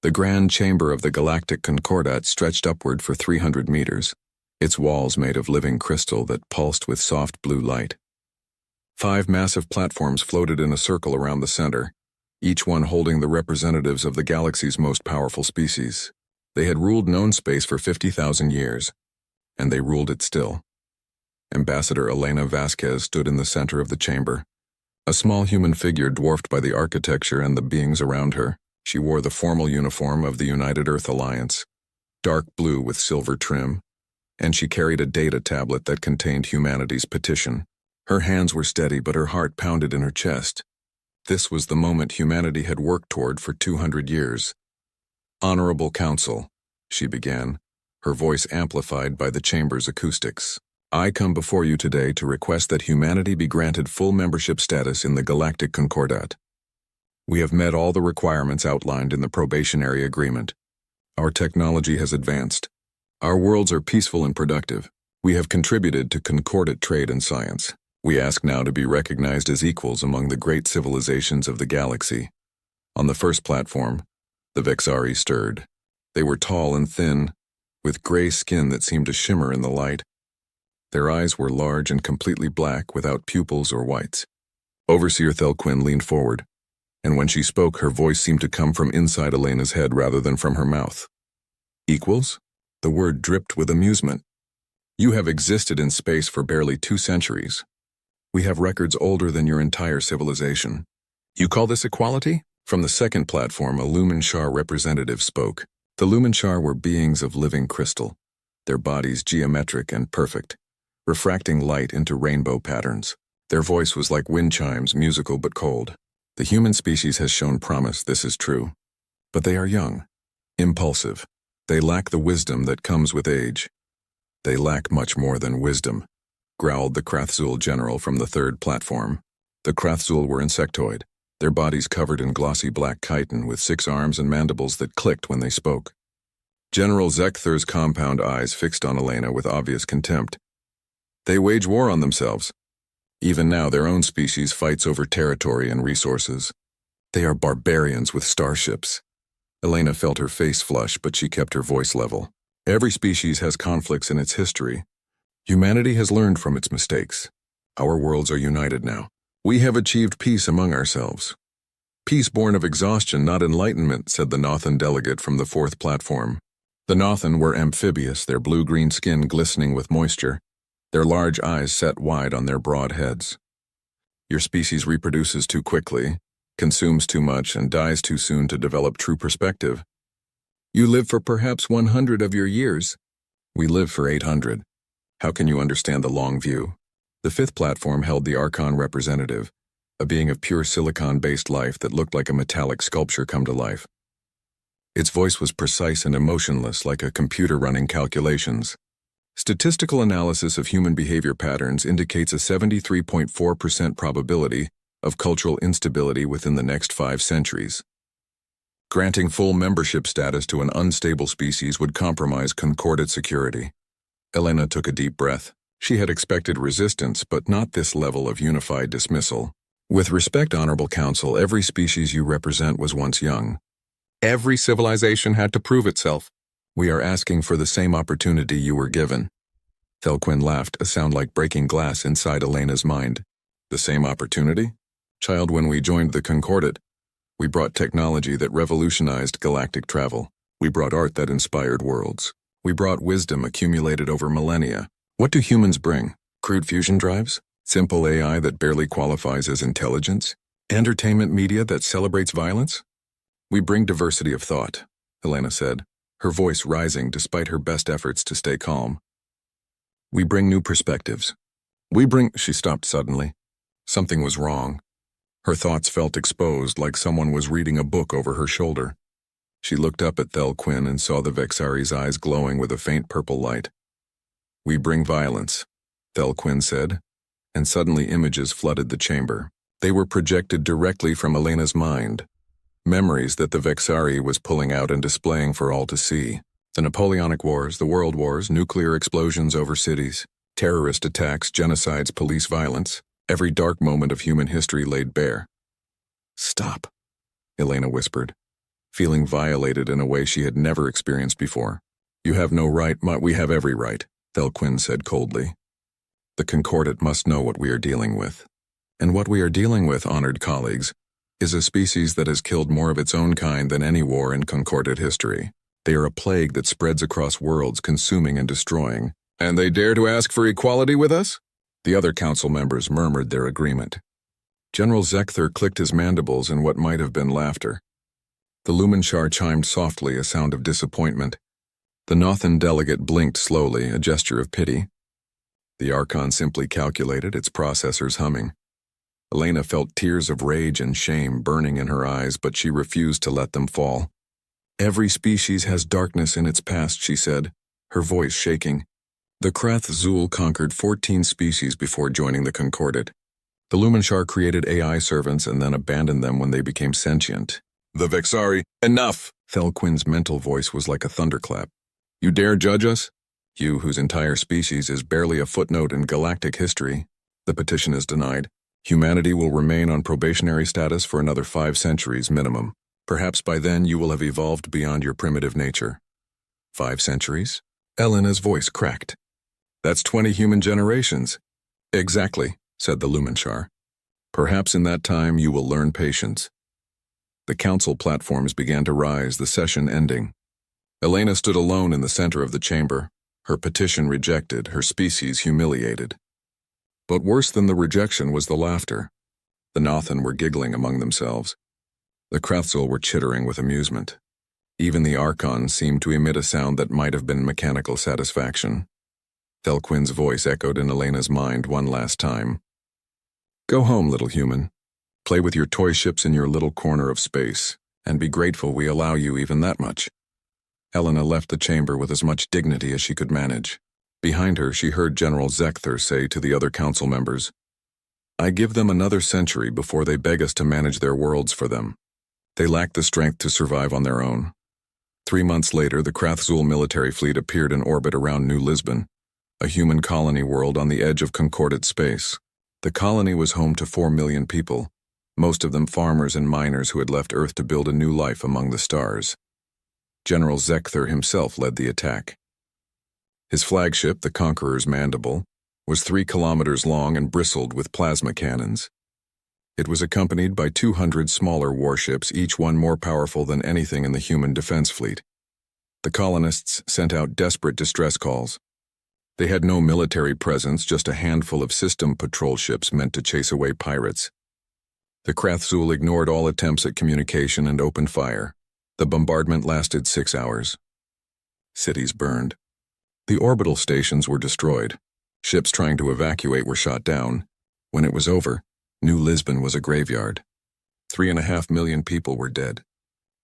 The grand chamber of the galactic concordat stretched upward for 300 meters, its walls made of living crystal that pulsed with soft blue light. 5 massive platforms floated in a circle around the center, each one holding the representatives of the galaxy's most powerful species. They had ruled known space for 50,000 years, and they ruled it still. Ambassador Elena Vasquez stood in the center of the chamber, a small human figure dwarfed by the architecture and the beings around her. She wore the formal uniform of the United Earth Alliance, dark blue with silver trim, and she carried a data tablet that contained humanity's petition. Her hands were steady, but her heart pounded in her chest. This was the moment humanity had worked toward for 200 years. "Honorable Council," she began, her voice amplified by the chamber's acoustics. "I come before you today to request that humanity be granted full membership status in the Galactic Concordat. We have met all the requirements outlined in the probationary agreement. Our technology has advanced. Our worlds are peaceful and productive. We have contributed to concordat trade and science. We ask now to be recognized as equals among the great civilizations of the galaxy." On the first platform, the Vexari stirred. They were tall and thin, with gray skin that seemed to shimmer in the light. Their eyes were large and completely black without pupils or whites. Overseer Thelquin leaned forward, and when she spoke, her voice seemed to come from inside Elena's head rather than from her mouth. "Equals?" The word dripped with amusement. "You have existed in space for barely 2 centuries. We have records older than your entire civilization. You call this equality?" From the second platform, a Lumenshar representative spoke. The Lumenshar were beings of living crystal, their bodies geometric and perfect, refracting light into rainbow patterns. Their voice was like wind chimes, musical but cold. "The human species has shown promise, this is true. But they are young, impulsive. They lack the wisdom that comes with age." "They lack much more than wisdom," growled the Krathzul general from the third platform. The Krathzul were insectoid, their bodies covered in glossy black chitin with 6 arms and mandibles that clicked when they spoke. General Zekther's compound eyes fixed on Elena with obvious contempt. "They wage war on themselves. Even now their own species fights over territory and resources. They are barbarians with starships." Elena felt her face flush, but she kept her voice level. "Every species has conflicts in its history. Humanity has learned from its mistakes. Our worlds are united now. We have achieved peace among ourselves." "Peace born of exhaustion, not enlightenment," said the Nothan delegate from the fourth platform. The Nothan were amphibious, their blue-green skin glistening with moisture, their large eyes set wide on their broad heads. "Your species reproduces too quickly, consumes too much, and dies too soon to develop true perspective. You live for perhaps 100 of your years. We live for 800. How can you understand the long view?" The fifth platform held the Archon representative, a being of pure silicon-based life that looked like a metallic sculpture come to life. Its voice was precise and emotionless, like a computer running calculations. "Statistical analysis of human behavior patterns indicates a 73.4% probability of cultural instability within the next 5 centuries. Granting full membership status to an unstable species would compromise concordat security." Elena took a deep breath. She had expected resistance, but not this level of unified dismissal. "With respect, Honorable Council, every species you represent was once young. Every civilization had to prove itself. We are asking for the same opportunity you were given." Thelquin laughed, a sound like breaking glass inside Elena's mind. "The same opportunity? Child, when we joined the Concordat, we brought technology that revolutionized galactic travel. We brought art that inspired worlds. We brought wisdom accumulated over millennia. What do humans bring? Crude fusion drives? Simple AI that barely qualifies as intelligence? Entertainment media that celebrates violence? We bring diversity of thought," Elena said, her voice rising despite her best efforts to stay calm. "We bring new perspectives. She stopped suddenly. Something was wrong. Her thoughts felt exposed, like someone was reading a book over her shoulder. She looked up at Thelquin and saw the Vexari's eyes glowing with a faint purple light. "We bring violence," Thelquin said, and suddenly images flooded the chamber. They were projected directly from Elena's mind, memories that the Vexari was pulling out and displaying for all to see. The Napoleonic Wars, the World Wars, nuclear explosions over cities, terrorist attacks, genocides, police violence, every dark moment of human history laid bare. "Stop," Elena whispered. feeling violated in a way she had never experienced before. "You have no right, we have every right," Thelquin said coldly. "The Concordat must know what we are dealing with. And what we are dealing with, honored colleagues, is a species that has killed more of its own kind than any war in Concordat history. They are a plague that spreads across worlds, consuming and destroying. And they dare to ask for equality with us?" The other council members murmured their agreement. General Zekther clicked his mandibles in what might have been laughter. The Lumenshar chimed softly, a sound of disappointment. The Nothan delegate blinked slowly, a gesture of pity. The Archon simply calculated, its processors humming. Elena felt tears of rage and shame burning in her eyes, but she refused to let them fall. "Every species has darkness in its past," she said, her voice shaking. The Krath Zul conquered 14 species before joining the Concordat. The Lumenshar created AI servants and then abandoned them when they became sentient. "The Vexari, enough!" Thelquin's mental voice was like a thunderclap. "You dare judge us? You, whose entire species is barely a footnote in galactic history." The petition is denied. Humanity will remain on probationary status for another 5 centuries minimum. Perhaps by then you will have evolved beyond your primitive nature. 5 centuries? Elena's voice cracked. "That's 20 human generations." "Exactly," said the Lumenshar. "Perhaps in that time you will learn patience." The council platforms began to rise, the session ending. Elena stood alone in the center of the chamber, her petition rejected, her species humiliated. But worse than the rejection was the laughter. The Nothan were giggling among themselves. The Krathzul were chittering with amusement. Even the Archon seemed to emit a sound that might have been mechanical satisfaction. Thelquin's voice echoed in Elena's mind one last time. "Go home, little human. Play with your toy ships in your little corner of space, and be grateful we allow you even that much." Elena left the chamber with as much dignity as she could manage. Behind her, she heard General Zekther say to the other council members, "I give them another century before they beg us to manage their worlds for them. They lack the strength to survive on their own." 3 months later, the Krathzul military fleet appeared in orbit around New Lisbon, a human colony world on the edge of Concordat space. The colony was home to 4 million people, most of them farmers and miners who had left Earth to build a new life among the stars. General Zekther himself led the attack. His flagship, the Conqueror's Mandible, was 3 kilometers long and bristled with plasma cannons. It was accompanied by 200 smaller warships, each one more powerful than anything in the human defense fleet. The colonists sent out desperate distress calls. They had no military presence, just a handful of system patrol ships meant to chase away pirates. The Krathzul ignored all attempts at communication and opened fire. The bombardment lasted 6 hours. Cities burned. The orbital stations were destroyed. Ships trying to evacuate were shot down. When it was over, New Lisbon was a graveyard. 3.5 million people were dead.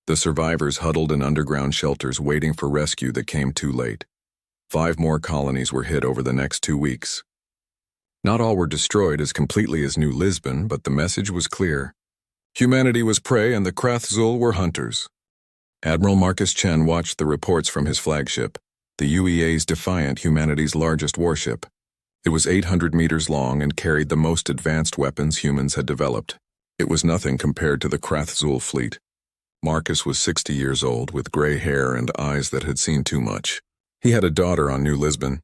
The survivors huddled in underground shelters waiting for rescue that came too late. 5 more colonies were hit over the next 2 weeks. Not all were destroyed as completely as New Lisbon, but the message was clear. Humanity was prey and the Krathzul were hunters. Admiral Marcus Chen watched the reports from his flagship, the UEA's Defiant, humanity's largest warship. It was 800 meters long and carried the most advanced weapons humans had developed. It was nothing compared to the Krathzul fleet. Marcus was 60 years old, with gray hair and eyes that had seen too much. He had a daughter on New Lisbon.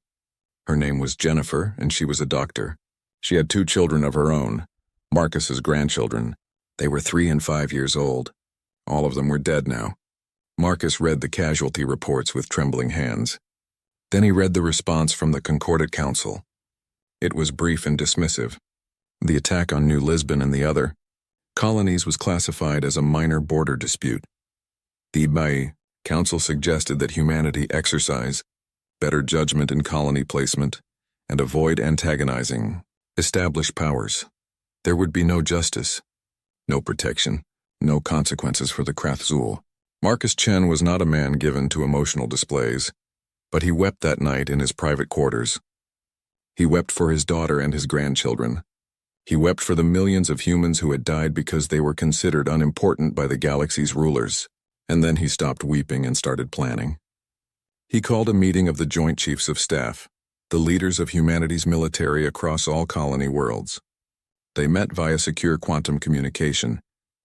Her name was Jennifer, and she was a doctor. She had 2 children of her own, Marcus's grandchildren. They were 3 and 5 years old. All of them were dead now. Marcus read the casualty reports with trembling hands. Then he read the response from the Concordat Council. It was brief and dismissive. The attack on New Lisbon and the other colonies was classified as a minor border dispute. The HFY Council suggested that humanity exercise better judgment in colony placement and avoid antagonizing established powers. There would be no justice, no protection, no consequences for the Krathzul. Marcus Chen was not a man given to emotional displays, but he wept that night in his private quarters. He wept for his daughter and his grandchildren. He wept for the millions of humans who had died because they were considered unimportant by the galaxy's rulers. And then he stopped weeping and started planning. He called a meeting of the Joint Chiefs of Staff, the leaders of humanity's military across all colony worlds. They met via secure quantum communication,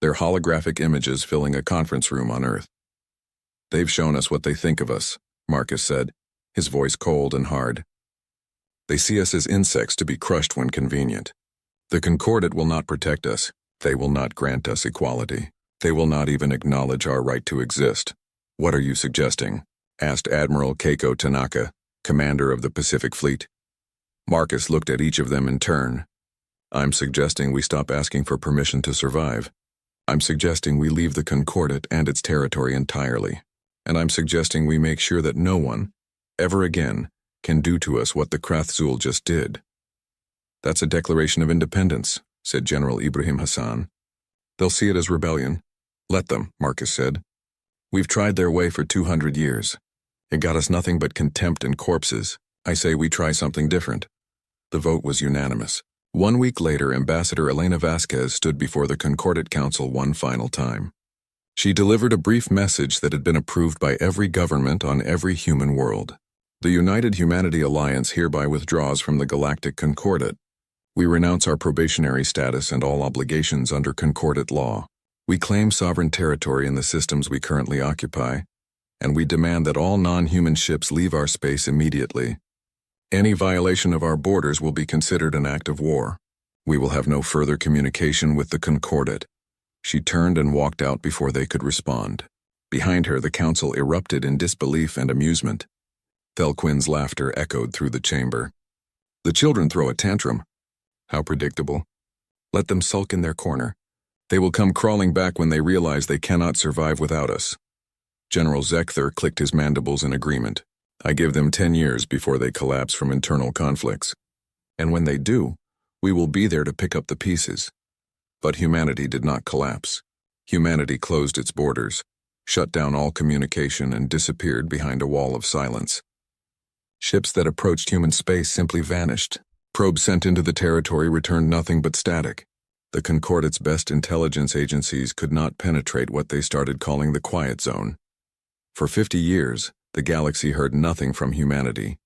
their holographic images filling a conference room on Earth. "They've shown us what they think of us," Marcus said, his voice cold and hard. "They see us as insects to be crushed when convenient. The Concordat will not protect us. They will not grant us equality. They will not even acknowledge our right to exist." "What are you suggesting?" asked Admiral Keiko Tanaka, commander of the Pacific Fleet. Marcus looked at each of them in turn. "I'm suggesting we stop asking for permission to survive. I'm suggesting we leave the Concordat and its territory entirely. And I'm suggesting we make sure that no one, ever again, can do to us what the Krathzul just did." "That's a declaration of independence," said General Ibrahim Hassan. "They'll see it as rebellion." "Let them," Marcus said. "We've tried their way for 200 years. It got us nothing but contempt and corpses. I say we try something different." The vote was unanimous. 1 week later, Ambassador Elena Vasquez stood before the Concordat Council one final time. She delivered a brief message that had been approved by every government on every human world. "The United Humanity Alliance hereby withdraws from the Galactic Concordat. We renounce our probationary status and all obligations under Concordat law. We claim sovereign territory in the systems we currently occupy, and we demand that all non-human ships leave our space immediately. Any violation of our borders will be considered an act of war. We will have no further communication with the Concordat." She turned and walked out before they could respond. Behind her, the council erupted in disbelief and amusement. Thelquinn's laughter echoed through the chamber. "The children throw a tantrum. How predictable. Let them sulk in their corner. They will come crawling back when they realize they cannot survive without us." General Zekther clicked his mandibles in agreement. "I give them 10 years before they collapse from internal conflicts. And when they do, we will be there to pick up the pieces." But humanity did not collapse. Humanity closed its borders, shut down all communication, and disappeared behind a wall of silence. Ships that approached human space simply vanished. Probes sent into the territory returned nothing but static. The Concordat's best intelligence agencies could not penetrate what they started calling the quiet zone. For 50 years, the galaxy heard nothing from humanity.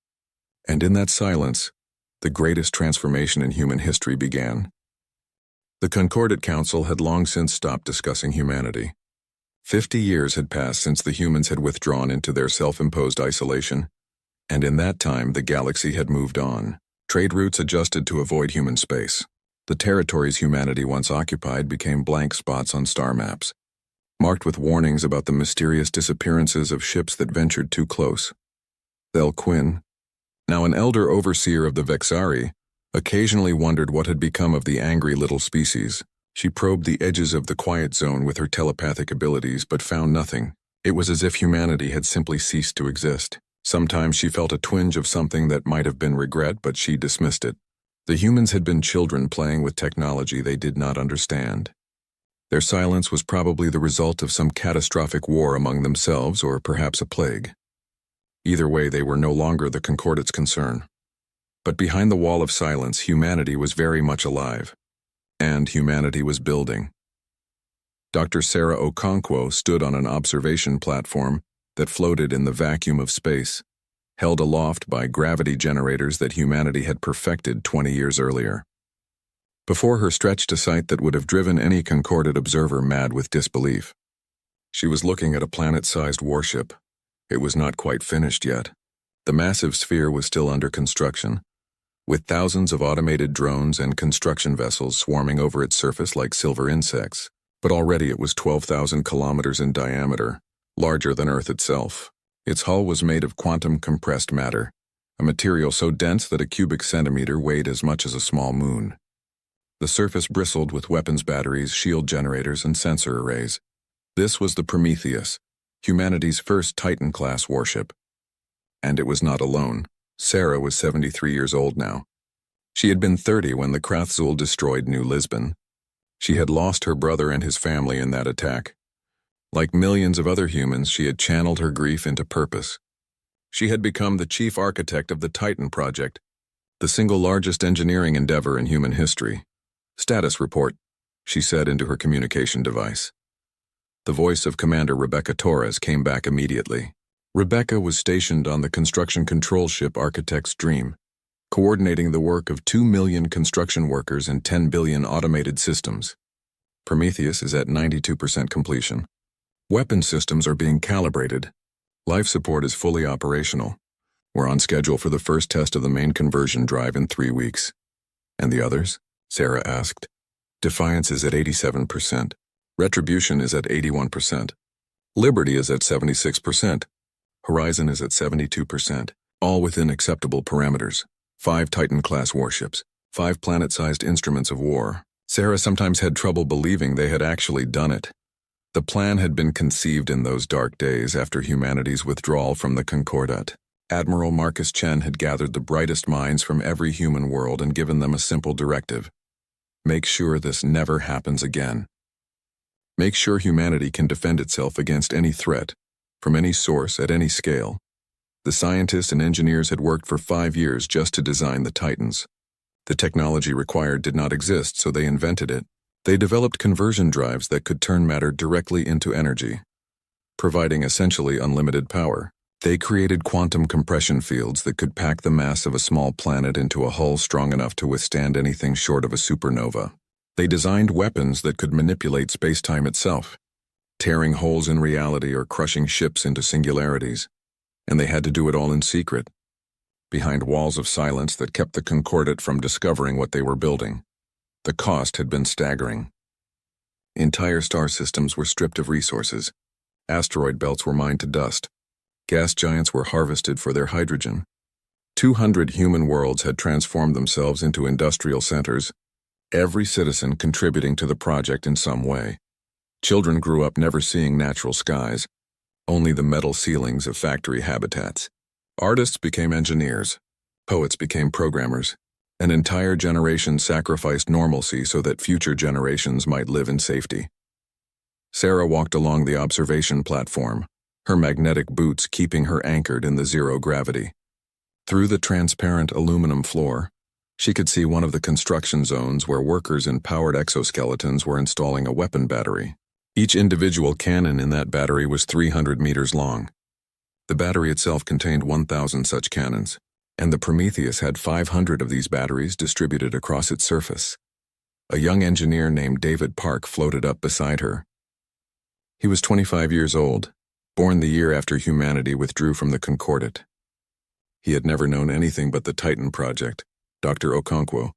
And in that silence, the greatest transformation in human history began. The Concordat Council had long since stopped discussing humanity. 50 years had passed since the humans had withdrawn into their self-imposed isolation, and in that time the galaxy had moved on. Trade routes adjusted to avoid human space. The territories humanity once occupied became blank spots on star maps, marked with warnings about the mysterious disappearances of ships that ventured too close. Thelquinn, now an elder overseer of the Vexari, occasionally wondered what had become of the angry little species. She probed the edges of the quiet zone with her telepathic abilities but found nothing. It was as if humanity had simply ceased to exist. Sometimes she felt a twinge of something that might have been regret, but she dismissed it. The humans had been children playing with technology they did not understand. Their silence was probably the result of some catastrophic war among themselves or perhaps a plague. Either way, they were no longer the Concordat's concern. But behind the wall of silence, humanity was very much alive. And humanity was building. Dr. Sarah Okonkwo stood on an observation platform that floated in the vacuum of space, held aloft by gravity generators that humanity had perfected 20 years earlier. Before her stretched a sight that would have driven any Concordat observer mad with disbelief. She was looking at a planet-sized warship. It was not quite finished yet. The massive sphere was still under construction, with thousands of automated drones and construction vessels swarming over its surface like silver insects. But already it was 12,000 kilometers in diameter, larger than Earth itself. Its hull was made of quantum-compressed matter, a material so dense that a cubic centimeter weighed as much as a small moon. The surface bristled with weapons batteries, shield generators, and sensor arrays. This was the Prometheus, humanity's first Titan-class warship. And it was not alone. Sarah was 73 years old now. She had been 30 when the Krathzul destroyed New Lisbon. She had lost her brother and his family in that attack. Like millions of other humans, she had channeled her grief into purpose. She had become the chief architect of the Titan project, the single largest engineering endeavor in human history. "Status report," she said into her communication device. The voice of Commander Rebecca Torres came back immediately. Rebecca was stationed on the construction control ship Architect's Dream, coordinating the work of 2 million construction workers and 10 billion automated systems. Prometheus is at 92% completion. Weapon systems are being calibrated. Life support is fully operational. We're on schedule for the first test of the main conversion drive in 3 weeks. And the others? Sarah asked. Defiance is at 87%. Retribution is at 81%. Liberty is at 76%. Horizon is at 72%, all within acceptable parameters. 5 Titan-class warships, 5 planet-sized instruments of war. Sarah sometimes had trouble believing they had actually done it. The plan had been conceived in those dark days after humanity's withdrawal from the Concordat. Admiral Marcus Chen had gathered the brightest minds from every human world and given them a simple directive. Make sure this never happens again. Make sure humanity can defend itself against any threat, from any source at any scale. The scientists and engineers had worked for 5 years just to design the Titans. The technology required did not exist, so they invented it. They developed conversion drives that could turn matter directly into energy, providing essentially unlimited power. They created quantum compression fields that could pack the mass of a small planet into a hull strong enough to withstand anything short of a supernova. They designed weapons that could manipulate space-time itself, tearing holes in reality or crushing ships into singularities. And they had to do it all in secret, behind walls of silence that kept the Concordat from discovering what they were building. The cost had been staggering. Entire star systems were stripped of resources. Asteroid belts were mined to dust. Gas giants were harvested for their hydrogen. 200 human worlds had transformed themselves into industrial centers, every citizen contributing to the project in some way. Children grew up never seeing natural skies, only the metal ceilings of factory habitats. Artists became engineers. Poets became programmers. An entire generation sacrificed normalcy so that future generations might live in safety. Sarah walked along the observation platform, her magnetic boots keeping her anchored in the zero gravity. Through the transparent aluminum floor, she could see one of the construction zones where workers in powered exoskeletons were installing a weapon battery. Each individual cannon in that battery was 300 meters long. The battery itself contained 1,000 such cannons, and the Prometheus had 500 of these batteries distributed across its surface. A young engineer named David Park floated up beside her. He was 25 years old, born the year after humanity withdrew from the Concordat. He had never known anything but the Titan project. Dr. Okonkwo,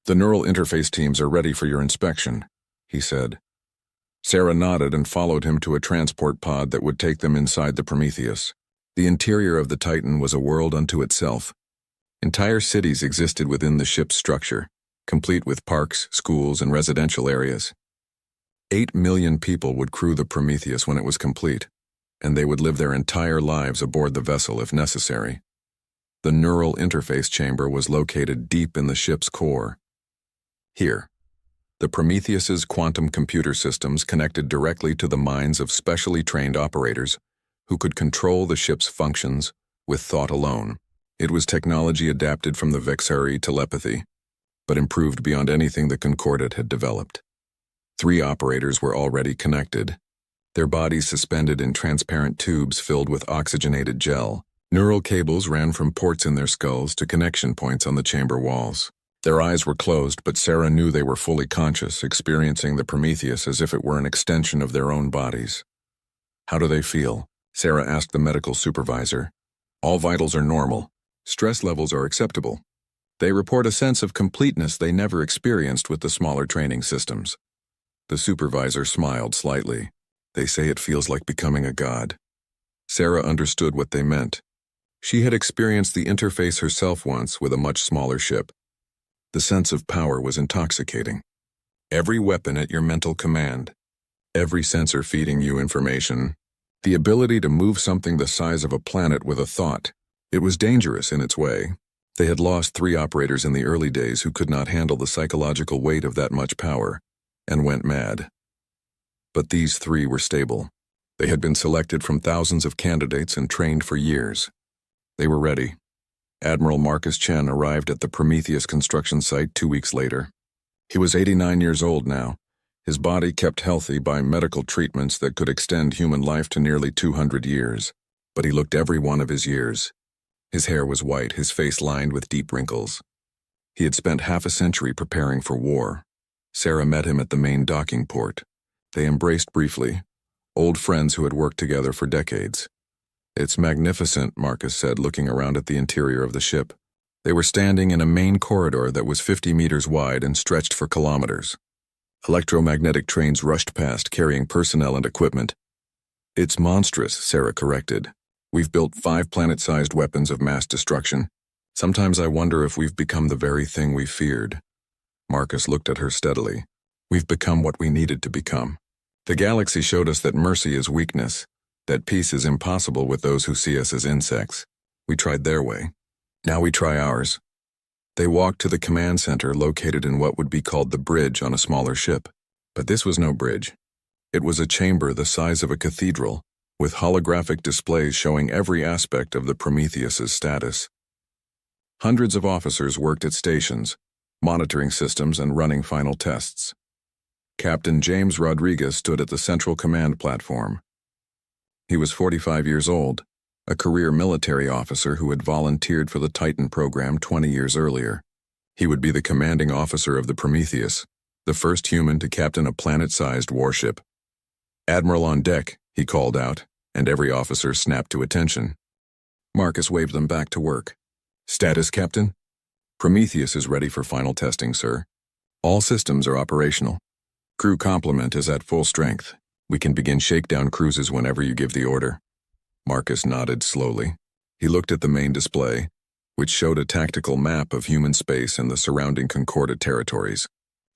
"The neural interface teams are ready for your inspection," he said. Sarah nodded and followed him to a transport pod that would take them inside the Prometheus. The interior of the Titan was a world unto itself. Entire cities existed within the ship's structure, complete with parks, schools, and residential areas. 8 million people would crew the Prometheus when it was complete, and they would live their entire lives aboard the vessel if necessary. The neural interface chamber was located deep in the ship's core. Here, the Prometheus's quantum computer systems connected directly to the minds of specially trained operators who could control the ship's functions with thought alone. It was technology adapted from the Vexari telepathy, but improved beyond anything the Concordat had developed. 3 operators were already connected, their bodies suspended in transparent tubes filled with oxygenated gel. Neural cables ran from ports in their skulls to connection points on the chamber walls. Their eyes were closed, but Sarah knew they were fully conscious, experiencing the Prometheus as if it were an extension of their own bodies. "How do they feel?" Sarah asked the medical supervisor. "All vitals are normal. Stress levels are acceptable. They report a sense of completeness they never experienced with the smaller training systems." The supervisor smiled slightly. "They say it feels like becoming a god." Sarah understood what they meant. She had experienced the interface herself once with a much smaller ship. The sense of power was intoxicating. Every weapon at your mental command. Every sensor feeding you information. The ability to move something the size of a planet with a thought. It was dangerous in its way. They had lost 3 operators in the early days who could not handle the psychological weight of that much power, and went mad. But these 3 were stable. They had been selected from thousands of candidates and trained for years. They were ready. Admiral Marcus Chen arrived at the Prometheus construction site 2 weeks later. He was 89 years old now, his body kept healthy by medical treatments that could extend human life to nearly 200 years. But he looked every one of his years. His hair was white, his face lined with deep wrinkles. He had spent half a century preparing for war. Sarah met him at the main docking port. They embraced briefly, old friends who had worked together for decades. "It's magnificent," Marcus said, looking around at the interior of the ship. They were standing in a main corridor that was 50 meters wide and stretched for kilometers. Electromagnetic trains rushed past, carrying personnel and equipment. "It's monstrous," Sarah corrected. "We've built 5 planet-sized weapons of mass destruction. Sometimes I wonder if we've become the very thing we feared." Marcus looked at her steadily. "We've become what we needed to become. The galaxy showed us that mercy is weakness, that peace is impossible with those who see us as insects. We tried their way. Now we try ours." They walked to the command center located in what would be called the bridge on a smaller ship. But this was no bridge. It was a chamber the size of a cathedral, with holographic displays showing every aspect of the Prometheus's status. Hundreds of officers worked at stations, monitoring systems and running final tests. Captain James Rodriguez stood at the central command platform. He was 45 years old, a career military officer who had volunteered for the Titan program 20 years earlier. He would be the commanding officer of the Prometheus, the first human to captain a planet-sized warship. "Admiral on deck," he called out, and every officer snapped to attention. Marcus waved them back to work. "Status, Captain?" "Prometheus is ready for final testing, sir. All systems are operational. Crew complement is at full strength. We can begin shakedown cruises whenever you give the order." Marcus nodded slowly. He looked at the main display, which showed a tactical map of human space and the surrounding Concordat territories.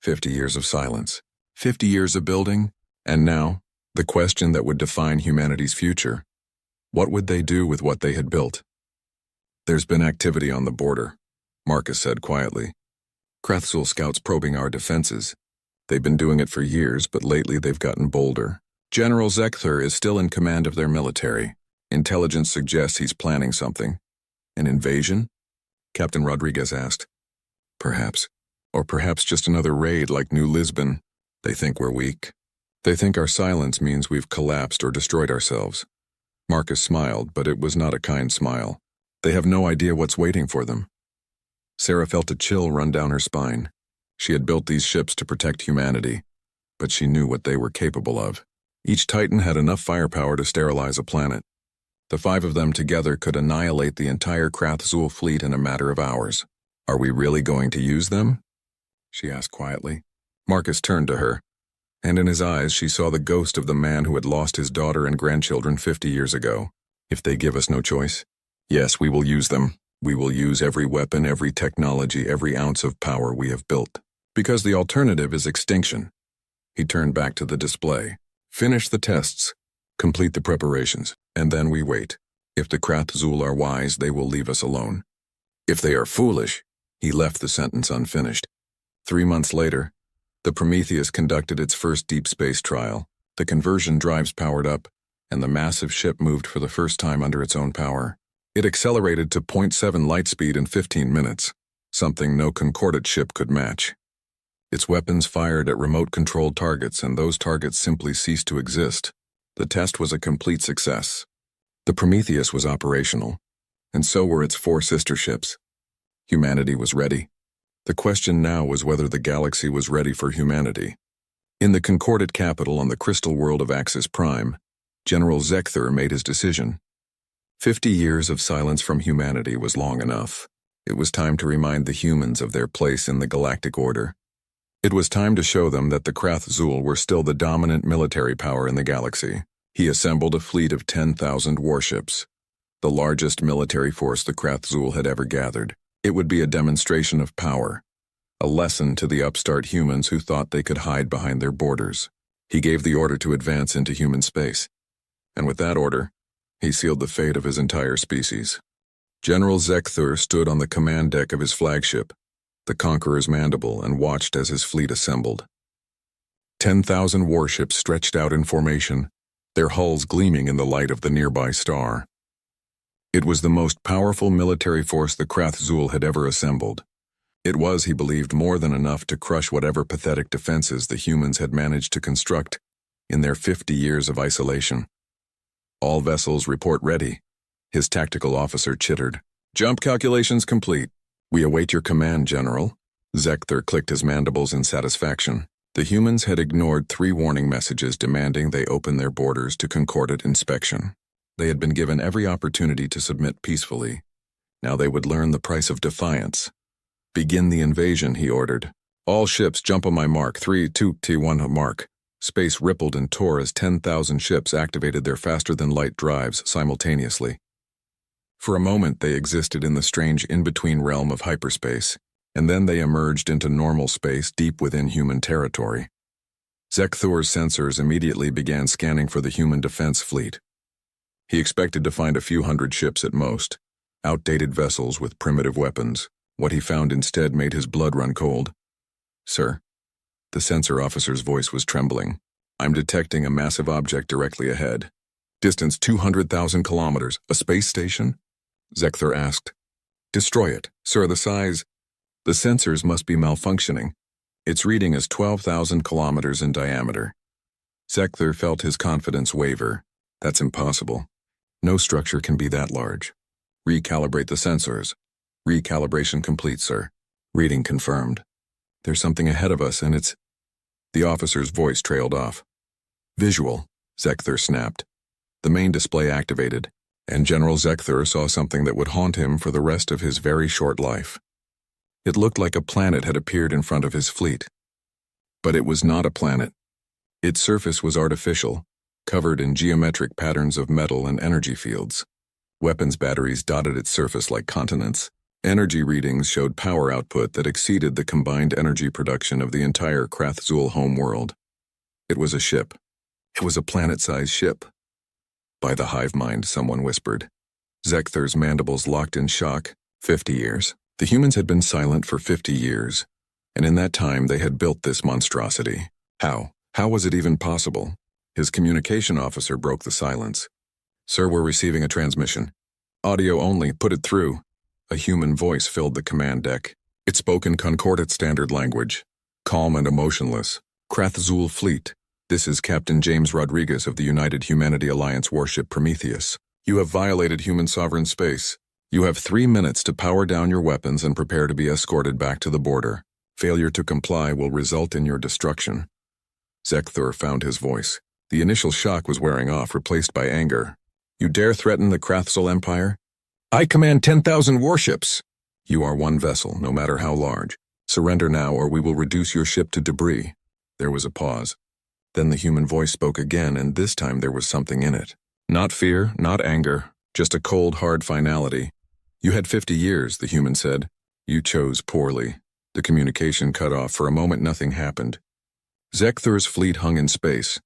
50 years of silence. 50 years of building, and now, the question that would define humanity's future. What would they do with what they had built? "There's been activity on the border," Marcus said quietly. "Krathzul scouts probing our defenses. They've been doing it for years, but lately they've gotten bolder. General Zekthur is still in command of their military. Intelligence suggests he's planning something. An invasion?" Captain Rodriguez asked. "Perhaps. Or perhaps just another raid like New Lisbon. They think we're weak. They think our silence means we've collapsed or destroyed ourselves." Marcus smiled, but it was not a kind smile. They have no idea what's waiting for them. Sarah felt a chill run down her spine. She had built these ships to protect humanity, but she knew what they were capable of. Each Titan had enough firepower to sterilize a planet. The 5 of them together could annihilate the entire Krathzul fleet in a matter of hours. "Are we really going to use them?" she asked quietly. Marcus turned to her, and in his eyes she saw the ghost of the man who had lost his daughter and grandchildren 50 years ago. "If they give us no choice, yes, we will use them. We will use every weapon, every technology, every ounce of power we have built. Because the alternative is extinction." He turned back to the display. "Finish the tests, complete the preparations, and then we wait. If the Krathzul are wise, they will leave us alone. If they are foolish," he left the sentence unfinished. 3 months later, the Prometheus conducted its first deep space trial. The conversion drives powered up, and the massive ship moved for the first time under its own power. It accelerated to 0.7 light speed in 15 minutes, something no Concordat ship could match. Its weapons fired at remote-controlled targets, and those targets simply ceased to exist. The test was a complete success. The Prometheus was operational, and so were its 4 sister ships. Humanity was ready. The question now was whether the galaxy was ready for humanity. In the Concordat capital on the crystal world of Axis Prime, General Zekthur made his decision. 50 years of silence from humanity was long enough. It was time to remind the humans of their place in the galactic order. It was time to show them that the Krathzul were still the dominant military power in the galaxy. He assembled a fleet of 10,000 warships, the largest military force the Krathzul had ever gathered. It would be a demonstration of power, a lesson to the upstart humans who thought they could hide behind their borders. He gave the order to advance into human space, and with that order, he sealed the fate of his entire species. General Zekthur stood on the command deck of his flagship, the Conqueror's Mandible, and watched as his fleet assembled. 10,000 warships stretched out in formation, their hulls gleaming in the light of the nearby star. It was the most powerful military force the Krathzul had ever assembled. It was, he believed, more than enough to crush whatever pathetic defenses the humans had managed to construct in their 50 years of isolation. "All vessels report ready," his tactical officer chittered. "Jump calculations complete. We await your command, General." Zekthur clicked his mandibles in satisfaction. The humans had ignored 3 warning messages demanding they open their borders to concordant inspection. They had been given every opportunity to submit peacefully. Now they would learn the price of defiance. "Begin the invasion," he ordered. "All ships jump on my mark. 3, 2, T1 mark." Space rippled and tore as 10,000 ships activated their faster-than-light drives simultaneously. For a moment they existed in the strange in-between realm of hyperspace, and then they emerged into normal space deep within human territory. Zekthur's sensors immediately began scanning for the human defense fleet. He expected to find a few hundred ships at most, outdated vessels with primitive weapons. What he found instead made his blood run cold. "Sir." The sensor officer's voice was trembling. "I'm detecting a massive object directly ahead. Distance 200,000 kilometers. A space station?" Zekthur asked. "Destroy it, sir. The size..." "The sensors must be malfunctioning. Its reading is 12,000 kilometers in diameter." Zekthur felt his confidence waver. "That's impossible. No structure can be that large. Recalibrate the sensors." "Recalibration complete, sir." "Reading confirmed." "There's something ahead of us, and it's..." The officer's voice trailed off. "Visual," Zekthur snapped. The main display activated, and General Zekthur saw something that would haunt him for the rest of his very short life. It looked like a planet had appeared in front of his fleet. But it was not a planet. Its surface was artificial, covered in geometric patterns of metal and energy fields. Weapons batteries dotted its surface like continents. Energy readings showed power output that exceeded the combined energy production of the entire Krathzul homeworld. It was a ship. It was a planet-sized ship. "By the hive mind," someone whispered. Zekthur's mandibles locked in shock. 50 years. The humans had been silent for 50 years, and in that time they had built this monstrosity. How? How was it even possible? His communication officer broke the silence. "Sir, we're receiving a transmission. Audio only, put it through." A human voice filled the command deck. It spoke in concordant standard language, calm and emotionless. "Krathzul Fleet, this is Captain James Rodriguez of the United Humanity Alliance warship Prometheus. You have violated human sovereign space. You have 3 minutes to power down your weapons and prepare to be escorted back to the border. Failure to comply will result in your destruction." Zekthur found his voice. The initial shock was wearing off, replaced by anger. "You dare threaten the Krathzul Empire? I command 10,000 warships. You are one vessel, no matter how large. Surrender now or we will reduce your ship to debris." There was a pause. Then the human voice spoke again, and this time there was something in it. Not fear, not anger, just a cold, hard finality. "You had 50 years, the human said. "You chose poorly." The communication cut off. For a moment nothing happened. Zekthur's fleet hung in space,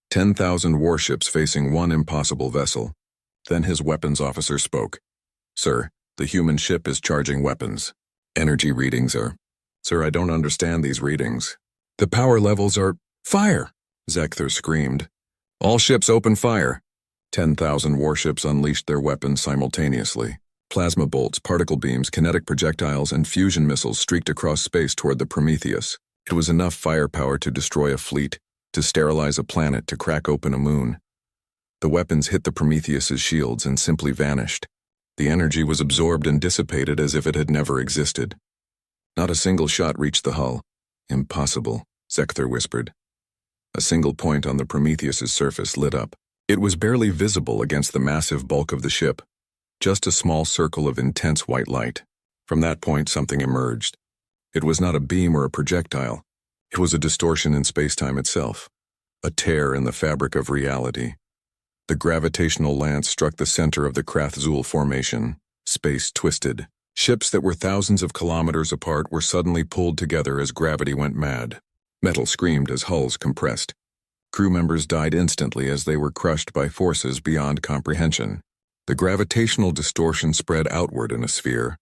10,000 warships facing one impossible vessel. Then his weapons officer spoke. "Sir, the human ship is charging weapons. Energy readings are..." "Sir, I don't understand these readings." "The power levels are..." "Fire!" Zekthur screamed. "All ships open fire." 10,000 warships unleashed their weapons simultaneously. Plasma bolts, particle beams, kinetic projectiles, and fusion missiles streaked across space toward the Prometheus. It was enough firepower to destroy a fleet, to sterilize a planet, to crack open a moon. The weapons hit the Prometheus's shields and simply vanished. The energy was absorbed and dissipated as if it had never existed. Not a single shot reached the hull. "Impossible," Zekthur whispered. A single point on the Prometheus's surface lit up. It was barely visible against the massive bulk of the ship. Just a small circle of intense white light. From that point, something emerged. It was not a beam or a projectile. It was a distortion in space-time itself, a tear in the fabric of reality. The gravitational lance struck the center of the Krathzul formation. Space twisted. Ships that were thousands of kilometers apart were suddenly pulled together as gravity went mad. Metal screamed as hulls compressed. Crew members died instantly as they were crushed by forces beyond comprehension. The gravitational distortion spread outward in a sphere,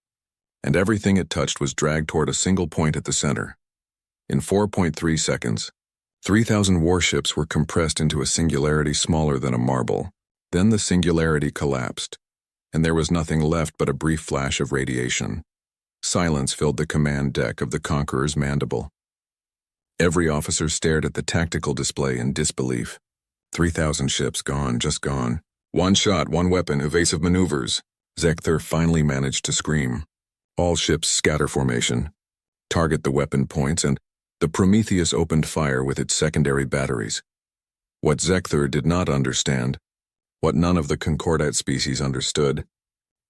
and everything it touched was dragged toward a single point at the center. In 4.3 seconds, 3,000 warships were compressed into a singularity smaller than a marble. Then the singularity collapsed, and there was nothing left but a brief flash of radiation. Silence filled the command deck of the Conqueror's mandible. Every officer stared at the tactical display in disbelief. 3,000 ships gone, just gone. One shot, one weapon, evasive maneuvers. Zekthur finally managed to scream. "All ships scatter formation." Target the weapon points, and the Prometheus opened fire with its secondary batteries. What Zekthur did not understand, what none of the Concordat species understood,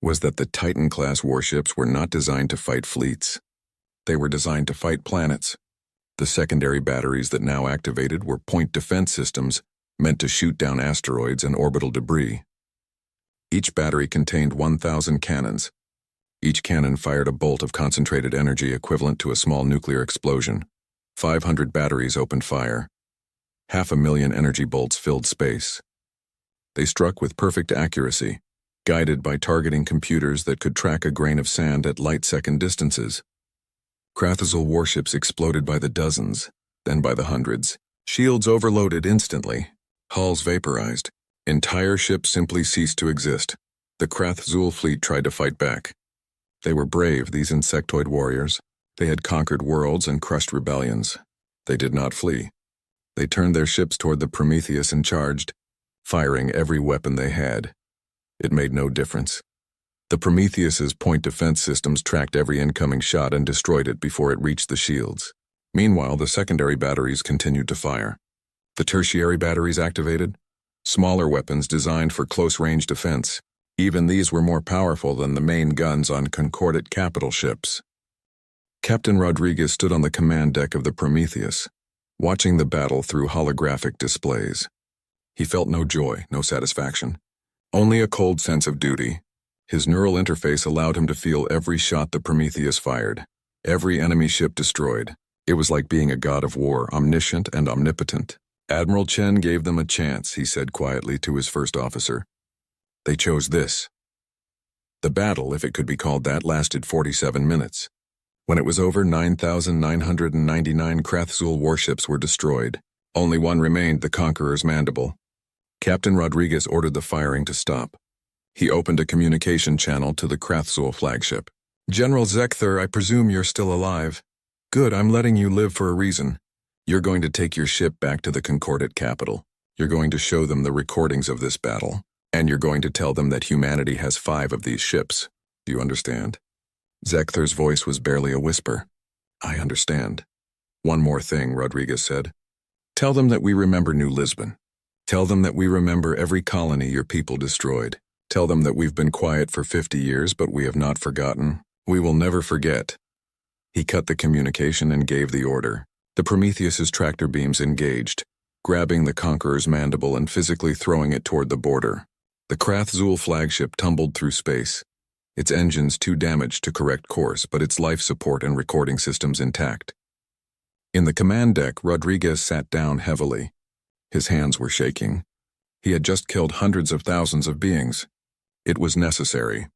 was that the Titan-class warships were not designed to fight fleets. They were designed to fight planets. The secondary batteries that now activated were point defense systems meant to shoot down asteroids and orbital debris. Each battery contained 1,000 cannons. Each cannon fired a bolt of concentrated energy equivalent to a small nuclear explosion. 500 batteries opened fire. 500,000 energy bolts filled space. They struck with perfect accuracy, guided by targeting computers that could track a grain of sand at light-second distances. Crusade warships exploded by the dozens, then by the hundreds. Shields overloaded instantly. Hulls vaporized. Entire ships simply ceased to exist. The Crusade fleet tried to fight back. They were brave, these insectoid warriors. They had conquered worlds and crushed rebellions. They did not flee. They turned their ships toward the Prometheus and charged, firing every weapon they had. It made no difference. The Prometheus's point defense systems tracked every incoming shot and destroyed it before it reached the shields. Meanwhile, the secondary batteries continued to fire. The tertiary batteries activated, smaller weapons designed for close-range defense. Even these were more powerful than the main guns on Concordat capital ships. Captain Rodriguez stood on the command deck of the Prometheus, watching the battle through holographic displays. He felt no joy, no satisfaction, only a cold sense of duty. His neural interface allowed him to feel every shot the Prometheus fired, every enemy ship destroyed. It was like being a god of war, omniscient and omnipotent. Admiral Chen gave them a chance, he said quietly to his first officer. They chose this. The battle, if it could be called that, lasted 47 minutes. When it was over, 9,999 Crusade warships were destroyed. Only one remained, the Conqueror's mandible. Captain Rodriguez ordered the firing to stop. He opened a communication channel to the Crusade flagship. General Zekthur, I presume you're still alive. Good, I'm letting you live for a reason. You're going to take your ship back to the Concordat capital. You're going to show them the recordings of this battle. And you're going to tell them that humanity has 5 of these ships. Do you understand? Zekthur's voice was barely a whisper. I understand. One more thing, Rodriguez said. Tell them that we remember New Lisbon. Tell them that we remember every colony your people destroyed. Tell them that we've been quiet for 50 years, but we have not forgotten. We will never forget. He cut the communication and gave the order. The Prometheus's tractor beams engaged, grabbing the Conqueror's mandible and physically throwing it toward the border. The Crusade flagship tumbled through space, its engines too damaged to correct course, but its life support and recording systems intact. In the command deck, Rodriguez sat down heavily. His hands were shaking. He had just killed hundreds of thousands of beings. It was necessary.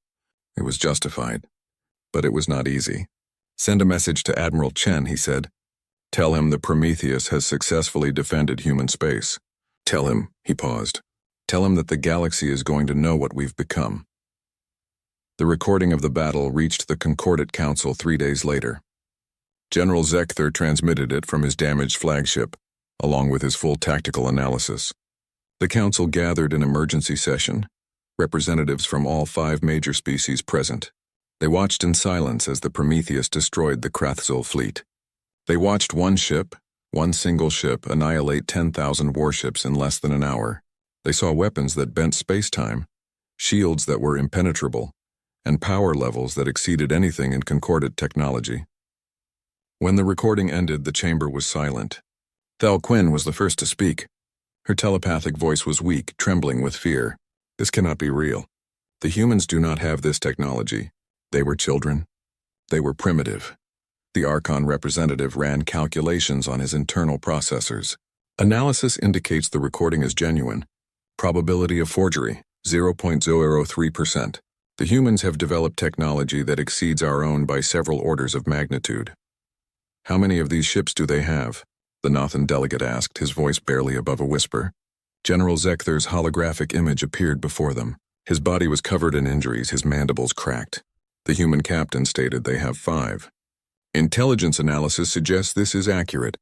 It was justified. But it was not easy. Send a message to Admiral Chen, he said. Tell him the Prometheus has successfully defended human space. Tell him, he paused. Tell him that the galaxy is going to know what we've become. The recording of the battle reached the Concordat Council 3 days later. General Zekthur transmitted it from his damaged flagship, along with his full tactical analysis. The council gathered in emergency session, representatives from all 5 major species present. They watched in silence as the Prometheus destroyed the Crusade fleet. They watched one single ship, annihilate 10,000 warships in less than an hour. They saw weapons that bent space-time, shields that were impenetrable, and power levels that exceeded anything in Concordat technology. When the recording ended, the chamber was silent. Thel Quinn was the first to speak. Her telepathic voice was weak, trembling with fear. This cannot be real. The humans do not have this technology. They were children. They were primitive. The Archon representative ran calculations on his internal processors. Analysis indicates the recording is genuine. Probability of forgery, 0.003%. The humans have developed technology that exceeds our own by several orders of magnitude. How many of these ships do they have? The Nothan delegate asked, his voice barely above a whisper. General Zekthur's holographic image appeared before them. His body was covered in injuries, his mandibles cracked. The human captain stated they have 5. Intelligence analysis suggests this is accurate.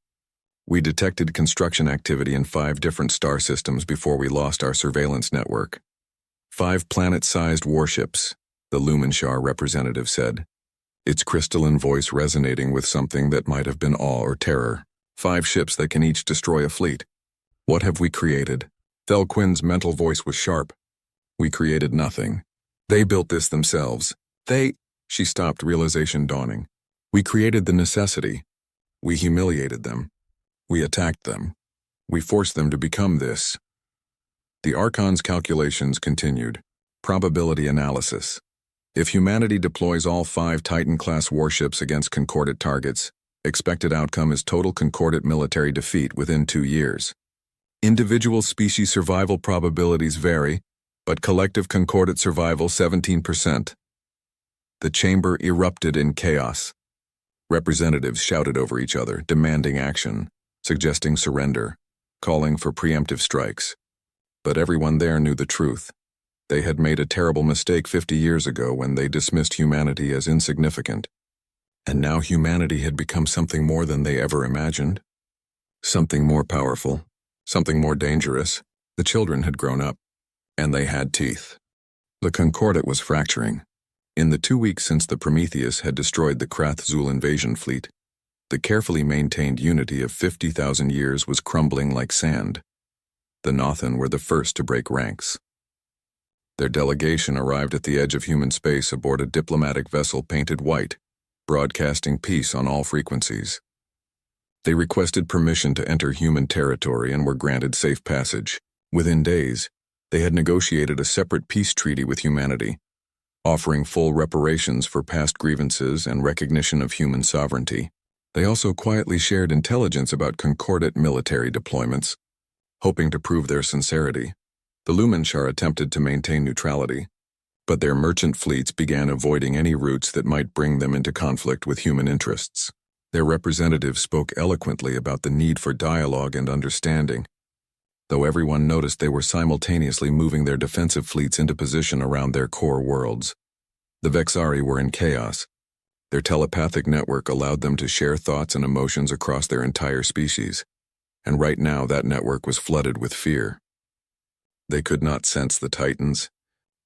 We detected construction activity in 5 different star systems before we lost our surveillance network. 5 planet-sized warships, the Lumenshar representative said. its crystalline voice resonating with something that might have been awe or terror. 5 ships that can each destroy a fleet. What have we created? Thelquinn's mental voice was sharp. We created nothing. They built this themselves. She stopped, realization dawning. We created the necessity. We humiliated them. We attacked them. We forced them to become this. The Archon's calculations continued. Probability analysis. If humanity deploys all 5 Titan-class warships against concordate targets, expected outcome is total concordate military defeat within 2 years. Individual species survival probabilities vary, but collective concordate survival 17%. The chamber erupted in chaos. Representatives shouted over each other, demanding action, suggesting surrender, calling for preemptive strikes. But everyone there knew the truth. They had made a terrible mistake 50 years ago when they dismissed humanity as insignificant. And now humanity had become something more than they ever imagined. Something more powerful, something more dangerous. The children had grown up, and they had teeth. The Concordat was fracturing. In the 2 weeks since the Prometheus had destroyed the Krathzul invasion fleet, the carefully maintained unity of 50,000 years was crumbling like sand. The Nothan were the first to break ranks. Their delegation arrived at the edge of human space aboard a diplomatic vessel painted white, broadcasting peace on all frequencies. They requested permission to enter human territory and were granted safe passage. Within days, they had negotiated a separate peace treaty with humanity, offering full reparations for past grievances and recognition of human sovereignty. They also quietly shared intelligence about concordate military deployments, hoping to prove their sincerity. The Lumenshar attempted to maintain neutrality, but their merchant fleets began avoiding any routes that might bring them into conflict with human interests. Their representatives spoke eloquently about the need for dialogue and understanding, though everyone noticed they were simultaneously moving their defensive fleets into position around their core worlds. The Vexari were in chaos. Their telepathic network allowed them to share thoughts and emotions across their entire species, and right now that network was flooded with fear. They could not sense the Titans.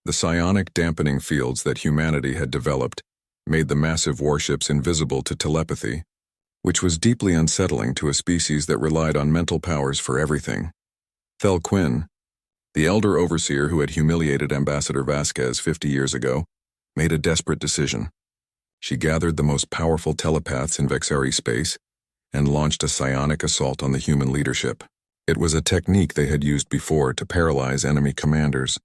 The psionic dampening fields that humanity had developed made the massive warships invisible to telepathy, which was deeply unsettling to a species that relied on mental powers for everything. Thelquinn, the elder overseer who had humiliated Ambassador Vasquez 50 years ago, made a desperate decision. She gathered the most powerful telepaths in Vexari space and launched a psionic assault on the human leadership. It was a technique they had used before to paralyze enemy commanders,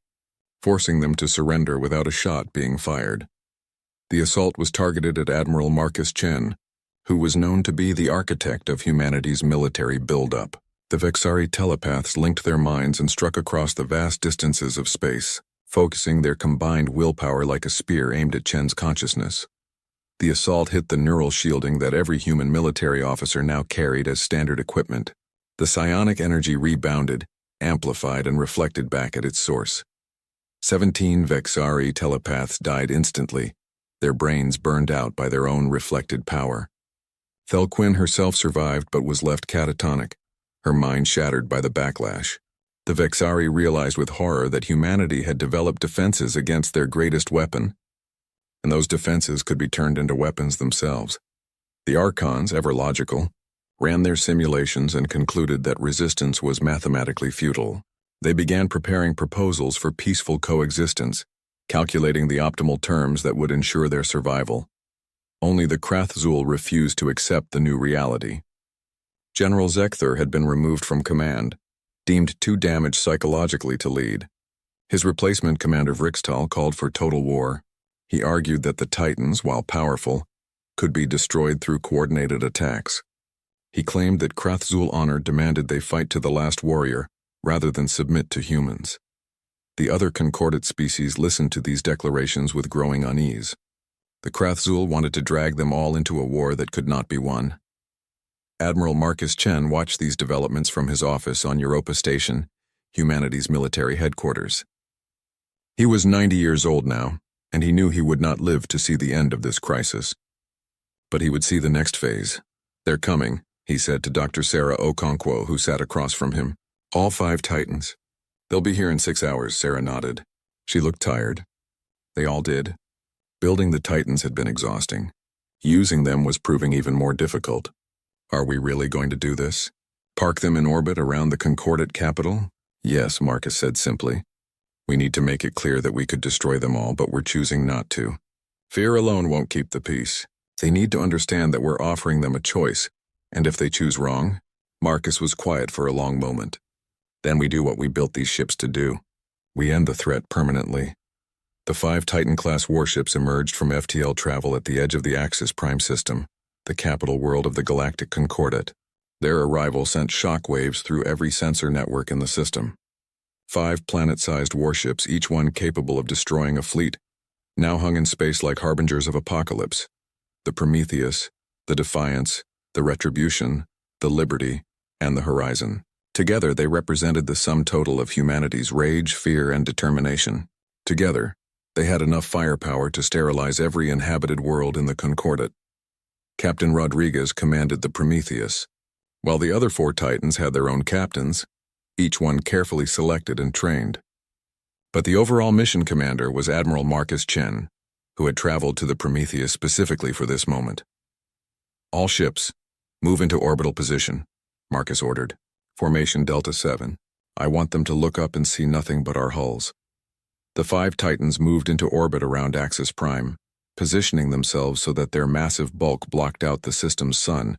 forcing them to surrender without a shot being fired. The assault was targeted at Admiral Marcus Chen, who was known to be the architect of humanity's military buildup. The Vexari telepaths linked their minds and struck across the vast distances of space, focusing their combined willpower like a spear aimed at Chen's consciousness. The assault hit the neural shielding that every human military officer now carried as standard equipment. The psionic energy rebounded, amplified, and reflected back at its source. 17 Vexari telepaths died instantly, their brains burned out by their own reflected power. Thelquinn herself survived but was left catatonic, her mind shattered by the backlash. The Vexari realized with horror that humanity had developed defenses against their greatest weapon, and those defenses could be turned into weapons themselves. The Archons, ever logical, ran their simulations and concluded that resistance was mathematically futile. They began preparing proposals for peaceful coexistence, calculating the optimal terms that would ensure their survival. Only the Krathzul refused to accept the new reality. General Zekthur had been removed from command, deemed too damaged psychologically to lead. His replacement, Commander Vrixtal, called for total war. He argued that the Titans, while powerful, could be destroyed through coordinated attacks. He claimed that Krathzul honor demanded they fight to the last warrior, rather than submit to humans. The other concordate species listened to these declarations with growing unease. The Krathzul wanted to drag them all into a war that could not be won. Admiral Marcus Chen watched these developments from his office on Europa Station, humanity's military headquarters. He was 90 years old now, and he knew he would not live to see the end of this crisis. But he would see the next phase. "They're coming," he said to Dr. Sarah Okonkwo, who sat across from him. "All 5 Titans. They'll be here in 6 hours," Sarah nodded. She looked tired. They all did. Building the Titans had been exhausting. Using them was proving even more difficult. Are we really going to do this? Park them in orbit around the Concordat capital? Yes, Marcus said simply. We need to make it clear that we could destroy them all, but we're choosing not to. Fear alone won't keep the peace. They need to understand that we're offering them a choice, and if they choose wrong, Marcus was quiet for a long moment. Then we do what we built these ships to do. We end the threat permanently. The 5 Titan-class warships emerged from FTL travel at the edge of the Axis Prime system, the capital world of the Galactic Concordat. Their arrival sent shockwaves through every sensor network in the system. 5 planet-sized warships, each one capable of destroying a fleet, now hung in space like harbingers of apocalypse. The Prometheus, the Defiance, the Retribution, the Liberty, and the Horizon. Together, they represented the sum total of humanity's rage, fear, and determination. Together, they had enough firepower to sterilize every inhabited world in the Concordat. Captain Rodriguez commanded the Prometheus, while the other 4 Titans had their own captains, each one carefully selected and trained. But the overall mission commander was Admiral Marcus Chen, who had traveled to the Prometheus specifically for this moment. All ships, move into orbital position, Marcus ordered. Formation Delta 7. I want them to look up and see nothing but our hulls. The 5 Titans moved into orbit around Axis Prime, positioning themselves so that their massive bulk blocked out the system's sun.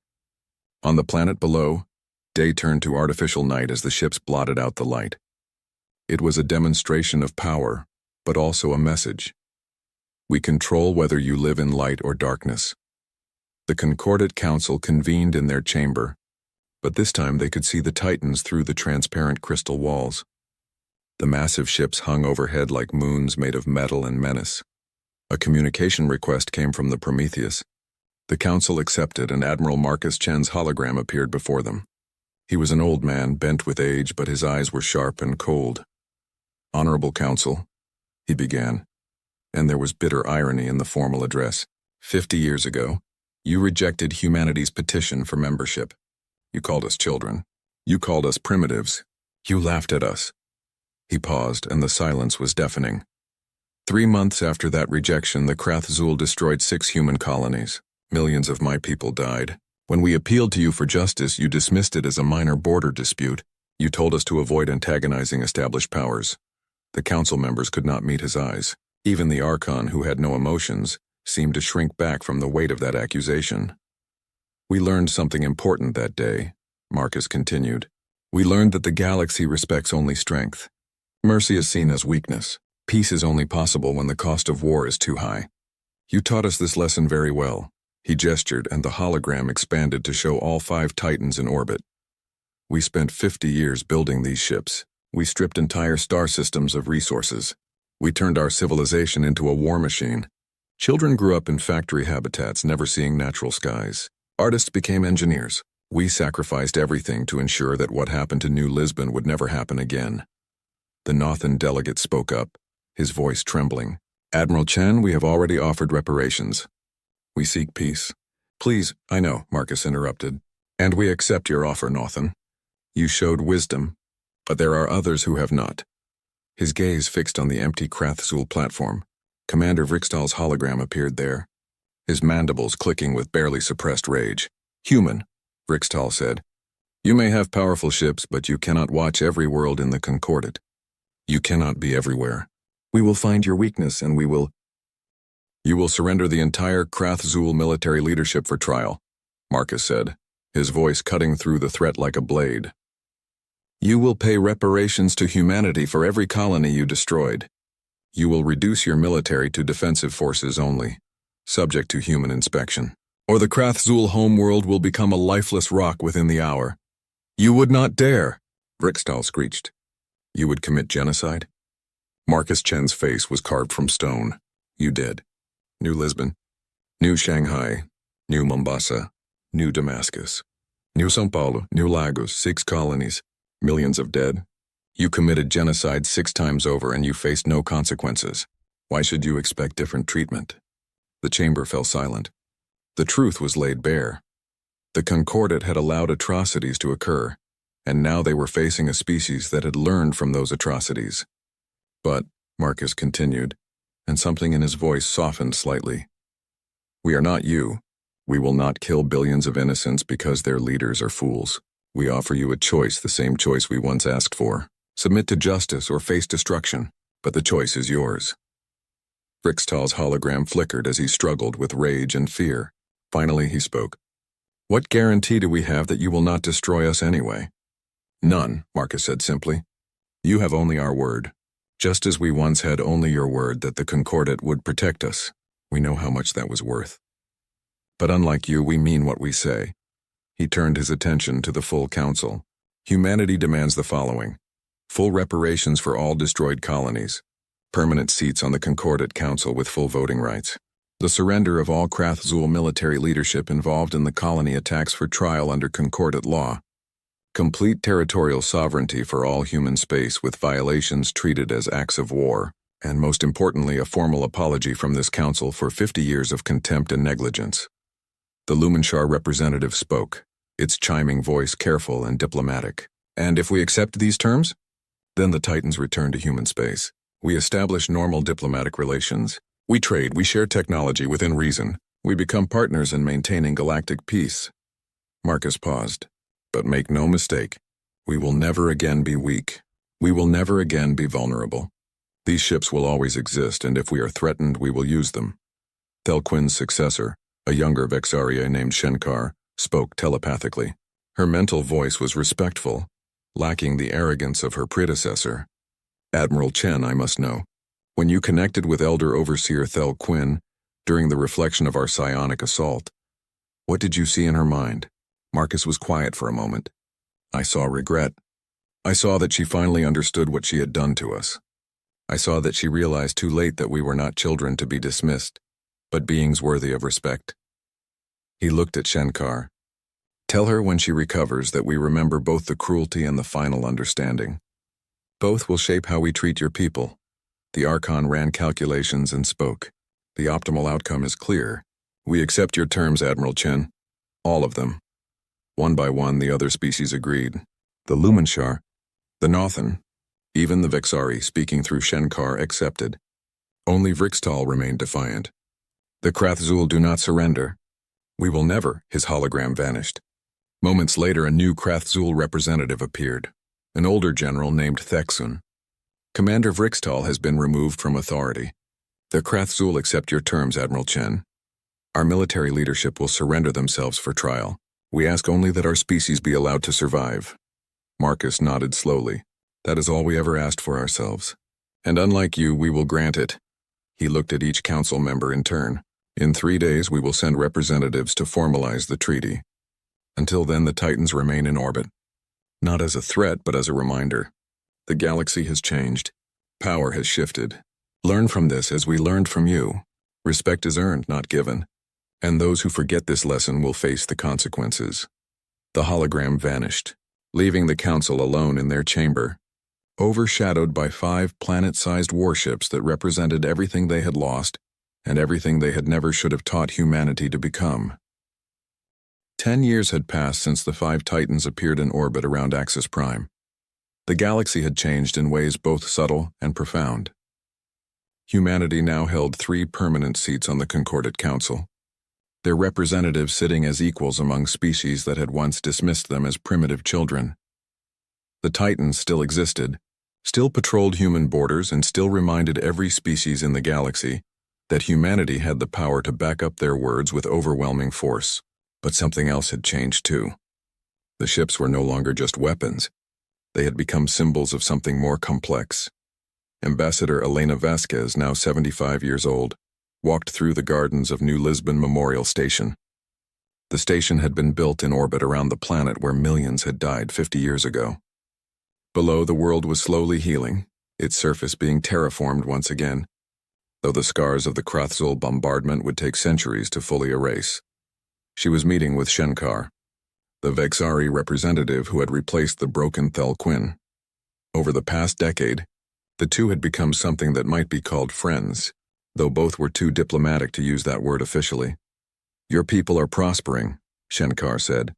On the planet below, day turned to artificial night as the ships blotted out the light. It was a demonstration of power, but also a message. We control whether you live in light or darkness. The Concordat Council convened in their chamber, but this time they could see the Titans through the transparent crystal walls. The massive ships hung overhead like moons made of metal and menace. A communication request came from the Prometheus. The Council accepted, and Admiral Marcus Chen's hologram appeared before them. He was an old man, bent with age, but his eyes were sharp and cold. Honorable Council, he began, and there was bitter irony in the formal address. 50 years ago, you rejected humanity's petition for membership. You called us children. You called us primitives. You laughed at us. He paused, and the silence was deafening. 3 months after that rejection, the Krathzul destroyed 6 human colonies. Millions of my people died. When we appealed to you for justice, you dismissed it as a minor border dispute. You told us to avoid antagonizing established powers. The council members could not meet his eyes. Even the Archon, who had no emotions, seemed to shrink back from the weight of that accusation. We learned something important that day, Marcus continued. We learned that the galaxy respects only strength. Mercy is seen as weakness. Peace is only possible when the cost of war is too high. You taught us this lesson very well. He gestured, and the hologram expanded to show all 5 Titans in orbit. We spent 50 years building these ships. We stripped entire star systems of resources. We turned our civilization into a war machine. Children grew up in factory habitats, never seeing natural skies. Artists became engineers. We sacrificed everything to ensure that what happened to New Lisbon would never happen again. The Nothan delegate spoke up, his voice trembling. Admiral Chen, we have already offered reparations. We seek peace. Please, I know, Marcus interrupted. And we accept your offer, Nothan. You showed wisdom, but there are others who have not. His gaze fixed on the empty Krathzul platform. Commander Vrixtal's hologram appeared there, his mandibles clicking with barely suppressed rage. Human, Vrixtal said. You may have powerful ships, but you cannot watch every world in the Concordat. You cannot be everywhere. We will find your weakness, and You will surrender the entire Krathzul military leadership for trial, Marcus said, his voice cutting through the threat like a blade. You will pay reparations to humanity for every colony you destroyed. You will reduce your military to defensive forces only, subject to human inspection. Or the Krathzul homeworld will become a lifeless rock within the hour. You would not dare, Vrixtal screeched. You would commit genocide? Marcus Chen's face was carved from stone. You did. New Lisbon, New Shanghai, New Mombasa, New Damascus, New São Paulo, New Lagos, 6 colonies, millions of dead. You committed genocide 6 times over and you faced no consequences. Why should you expect different treatment? The chamber fell silent. The truth was laid bare. The Concordat had allowed atrocities to occur, and now they were facing a species that had learned from those atrocities. But, Marcus continued, and something in his voice softened slightly. We are not you. We will not kill billions of innocents because their leaders are fools. We offer you a choice, the same choice we once asked for. Submit to justice or face destruction, but the choice is yours. Vrixtal's hologram flickered as he struggled with rage and fear. Finally, he spoke. What guarantee do we have that you will not destroy us anyway? None, Marcus said simply. You have only our word. Just as we once had only your word that the Concordat would protect us. We know how much that was worth. But unlike you, we mean what we say. He turned his attention to the full council. Humanity demands the following. Full reparations for all destroyed colonies. Permanent seats on the Concordat Council with full voting rights. The surrender of all Krathzul military leadership involved in the colony attacks for trial under Concordat law. Complete territorial sovereignty for all human space with violations treated as acts of war, and most importantly a formal apology from this council for 50 years of contempt and negligence. The Lumenshar representative spoke, its chiming voice careful and diplomatic. And if we accept these terms? Then the Titans return to human space. We establish normal diplomatic relations. We trade, we share technology within reason. We become partners in maintaining galactic peace. Marcus paused. But make no mistake, we will never again be weak. We will never again be vulnerable. These ships will always exist, and if we are threatened, we will use them. Thelquin's successor, a younger Vexaria named Shenkar, spoke telepathically. Her mental voice was respectful, lacking the arrogance of her predecessor. Admiral Chen, I must know. When you connected with Elder Overseer Thelquin during the reflection of our psionic assault, what did you see in her mind? Marcus was quiet for a moment. I saw regret. I saw that she finally understood what she had done to us. I saw that she realized too late that we were not children to be dismissed, but beings worthy of respect. He looked at Shenkar. Tell her when she recovers that we remember both the cruelty and the final understanding. Both will shape how we treat your people. The Archon ran calculations and spoke. The optimal outcome is clear. We accept your terms, Admiral Chen. All of them. One by one, the other species agreed. The Lumenshar, the Nothan, even the Vexari, speaking through Shenkar, accepted. Only Vrixtal remained defiant. The Krathzul do not surrender. We will never, his hologram vanished. Moments later, a new Krathzul representative appeared, an older general named Thexun. Commander Vrixtal has been removed from authority. The Krathzul accept your terms, Admiral Chen. Our military leadership will surrender themselves for trial. We ask only that our species be allowed to survive. Marcus nodded slowly. That is all we ever asked for ourselves. And unlike you, we will grant it. He looked at each council member in turn. In 3 days, we will send representatives to formalize the treaty. Until then, the Titans remain in orbit. Not as a threat, but as a reminder. The galaxy has changed. Power has shifted. Learn from this as we learned from you. Respect is earned, not given. And those who forget this lesson will face the consequences. The hologram vanished, leaving the council alone in their chamber, overshadowed by 5 planet-sized warships that represented everything they had lost and everything they had never should have taught humanity to become. 10 years had passed since the 5 Titans appeared in orbit around Axis Prime. The galaxy had changed in ways both subtle and profound. Humanity now held 3 permanent seats on the Concordat Council, their representatives sitting as equals among species that had once dismissed them as primitive children. The Titans still existed, still patrolled human borders, and still reminded every species in the galaxy that humanity had the power to back up their words with overwhelming force. But something else had changed too. The ships were no longer just weapons. They had become symbols of something more complex. Ambassador Elena Vasquez, now 75 years old, walked through the gardens of New Lisbon Memorial Station. The station had been built in orbit around the planet where millions had died 50 years ago. Below, the world was slowly healing, its surface being terraformed once again, though the scars of the Krathzul bombardment would take centuries to fully erase. She was meeting with Shenkar, the Vexari representative who had replaced the broken Thelquin. Over the past decade, the two had become something that might be called friends, though both were too diplomatic to use that word officially. Your people are prospering, Shenkar said,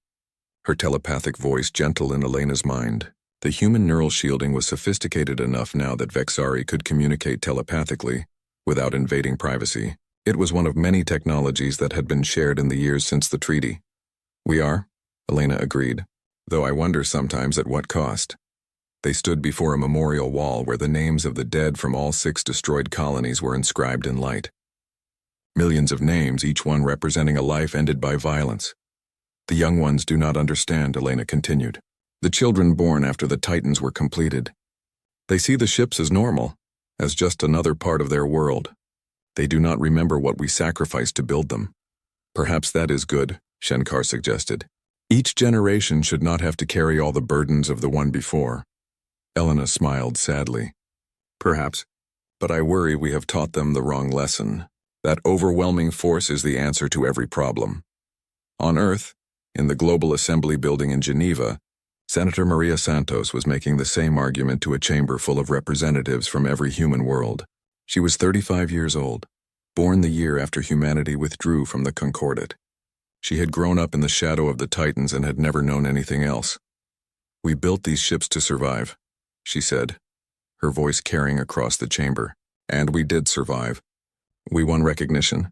her telepathic voice gentle in Elena's mind. The human neural shielding was sophisticated enough now that Vexari could communicate telepathically, without invading privacy. It was one of many technologies that had been shared in the years since the treaty. We are, Elena agreed, though I wonder sometimes at what cost. They stood before a memorial wall where the names of the dead from all 6 destroyed colonies were inscribed in light. Millions of names, each one representing a life ended by violence. The young ones do not understand, Elena continued. The children born after the Titans were completed. They see the ships as normal, as just another part of their world. They do not remember what we sacrificed to build them. Perhaps that is good, Shenkar suggested. Each generation should not have to carry all the burdens of the one before. Elena smiled sadly. Perhaps, but I worry we have taught them the wrong lesson. That overwhelming force is the answer to every problem. On Earth, in the Global Assembly building in Geneva, Senator Maria Santos was making the same argument to a chamber full of representatives from every human world. She was 35 years old, born the year after humanity withdrew from the Concordat. She had grown up in the shadow of the Titans and had never known anything else. We built these ships to survive, she said, her voice carrying across the chamber. And we did survive. We won recognition.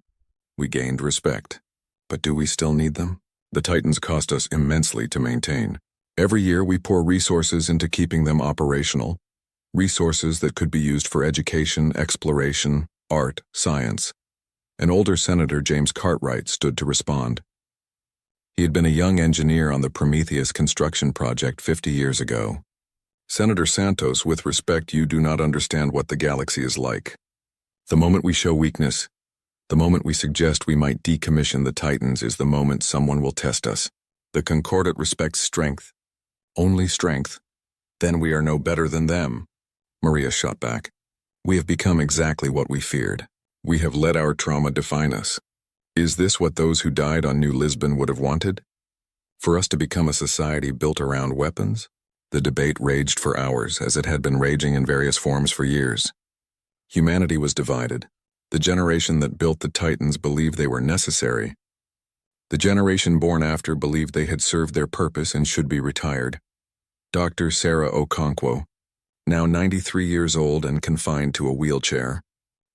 We gained respect. But do we still need them? The Titans cost us immensely to maintain. Every year we pour resources into keeping them operational, resources that could be used for education, exploration, art, science. An older senator, James Cartwright, stood to respond. He had been a young engineer on the Prometheus construction project 50 years ago. Senator Santos, with respect, you do not understand what the galaxy is like. The moment we show weakness, the moment we suggest we might decommission the Titans is the moment someone will test us. The Concordat respects strength. Only strength. Then we are no better than them. Maria shot back. We have become exactly what we feared. We have let our trauma define us. Is this what those who died on New Lisbon would have wanted? For us to become a society built around weapons? The debate raged for hours, as it had been raging in various forms for years. Humanity was divided. The generation that built the Titans believed they were necessary. The generation born after believed they had served their purpose and should be retired. Dr. Sarah Okonkwo, now 93 years old and confined to a wheelchair,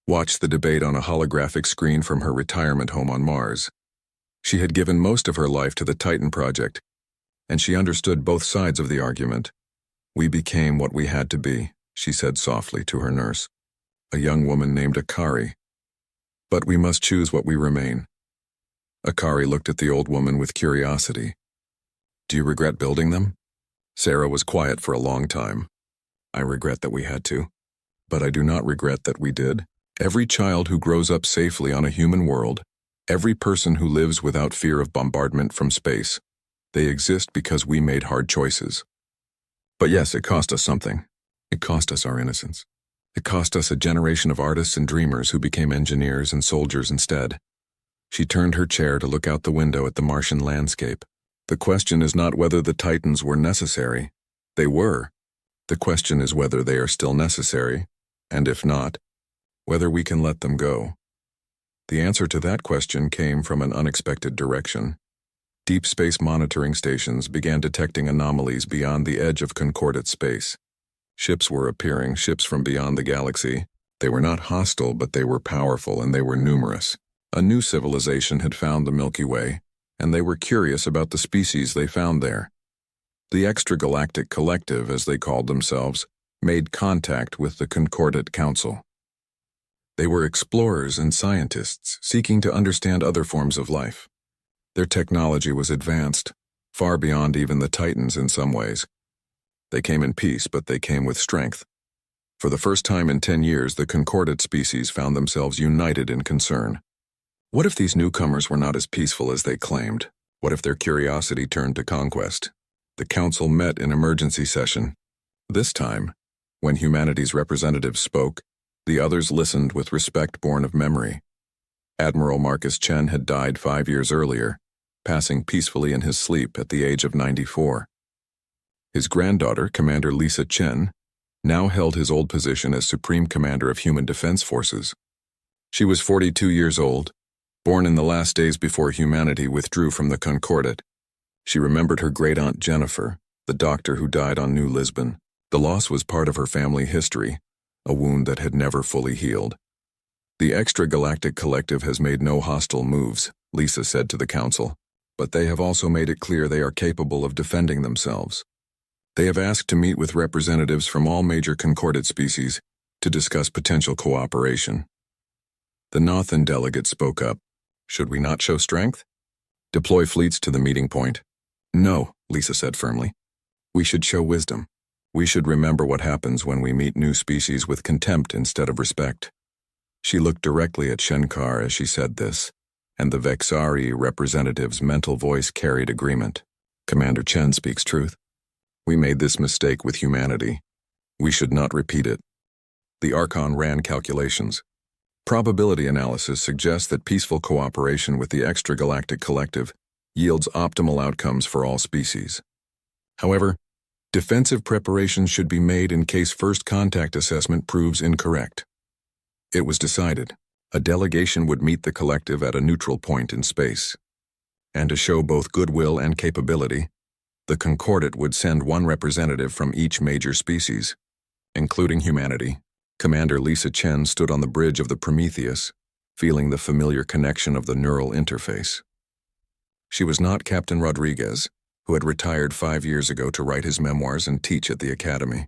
watched the debate on a holographic screen from her retirement home on Mars. She had given most of her life to the Titan project, and she understood both sides of the argument. We became what we had to be, she said softly to her nurse, a young woman named Akari. But we must choose what we remain. Akari looked at the old woman with curiosity. Do you regret building them? Sarah was quiet for a long time. I regret that we had to, but I do not regret that we did. Every child who grows up safely on a human world, every person who lives without fear of bombardment from space, they exist because we made hard choices. But yes, it cost us something. It cost us our innocence. It cost us a generation of artists and dreamers who became engineers and soldiers instead. She turned her chair to look out the window at the Martian landscape. The question is not whether the Titans were necessary. They were. The question is whether they are still necessary, and if not, whether we can let them go. The answer to that question came from an unexpected direction. Deep space monitoring stations began detecting anomalies beyond the edge of Concordat space. Ships were appearing, ships from beyond the galaxy. They were not hostile, but they were powerful and they were numerous. A new civilization had found the Milky Way, and they were curious about the species they found there. The Extragalactic Collective, as they called themselves, made contact with the Concordat Council. They were explorers and scientists seeking to understand other forms of life. Their technology was advanced, far beyond even the Titans in some ways. They came in peace, but they came with strength. For the first time in 10 years, the Concordat species found themselves united in concern. What if these newcomers were not as peaceful as they claimed? What if their curiosity turned to conquest? The council met in emergency session. This time, when humanity's representatives spoke, the others listened with respect born of memory. Admiral Marcus Chen had died 5 years earlier, passing peacefully in his sleep at the age of 94. His granddaughter, Commander Lisa Chen, now held his old position as Supreme Commander of Human Defense Forces. She was 42 years old, born in the last days before humanity withdrew from the Concordat. She remembered her great-aunt Jennifer, the doctor who died on New Lisbon. The loss was part of her family history, a wound that had never fully healed. The extragalactic collective has made no hostile moves, Lisa said to the council, but they have also made it clear they are capable of defending themselves. They have asked to meet with representatives from all major concordate species to discuss potential cooperation. The Nothan delegate spoke up. Should we not show strength? Deploy fleets to the meeting point? No, Lisa said firmly. We should show wisdom. We should remember what happens when we meet new species with contempt instead of respect. She looked directly at Shenkar as she said this, and the Vexari representative's mental voice carried agreement. Commander Chen speaks truth. We made this mistake with humanity. We should not repeat it. The Archon ran calculations. Probability analysis suggests that peaceful cooperation with the extragalactic collective yields optimal outcomes for all species. However, defensive preparations should be made in case first contact assessment proves incorrect. It was decided a delegation would meet the collective at a neutral point in space. And to show both goodwill and capability, the Concordate would send one representative from each major species, including humanity. Commander Lisa Chen stood on the bridge of the Prometheus, feeling the familiar connection of the neural interface. She was not Captain Rodriguez, who had retired 5 years ago to write his memoirs and teach at the academy.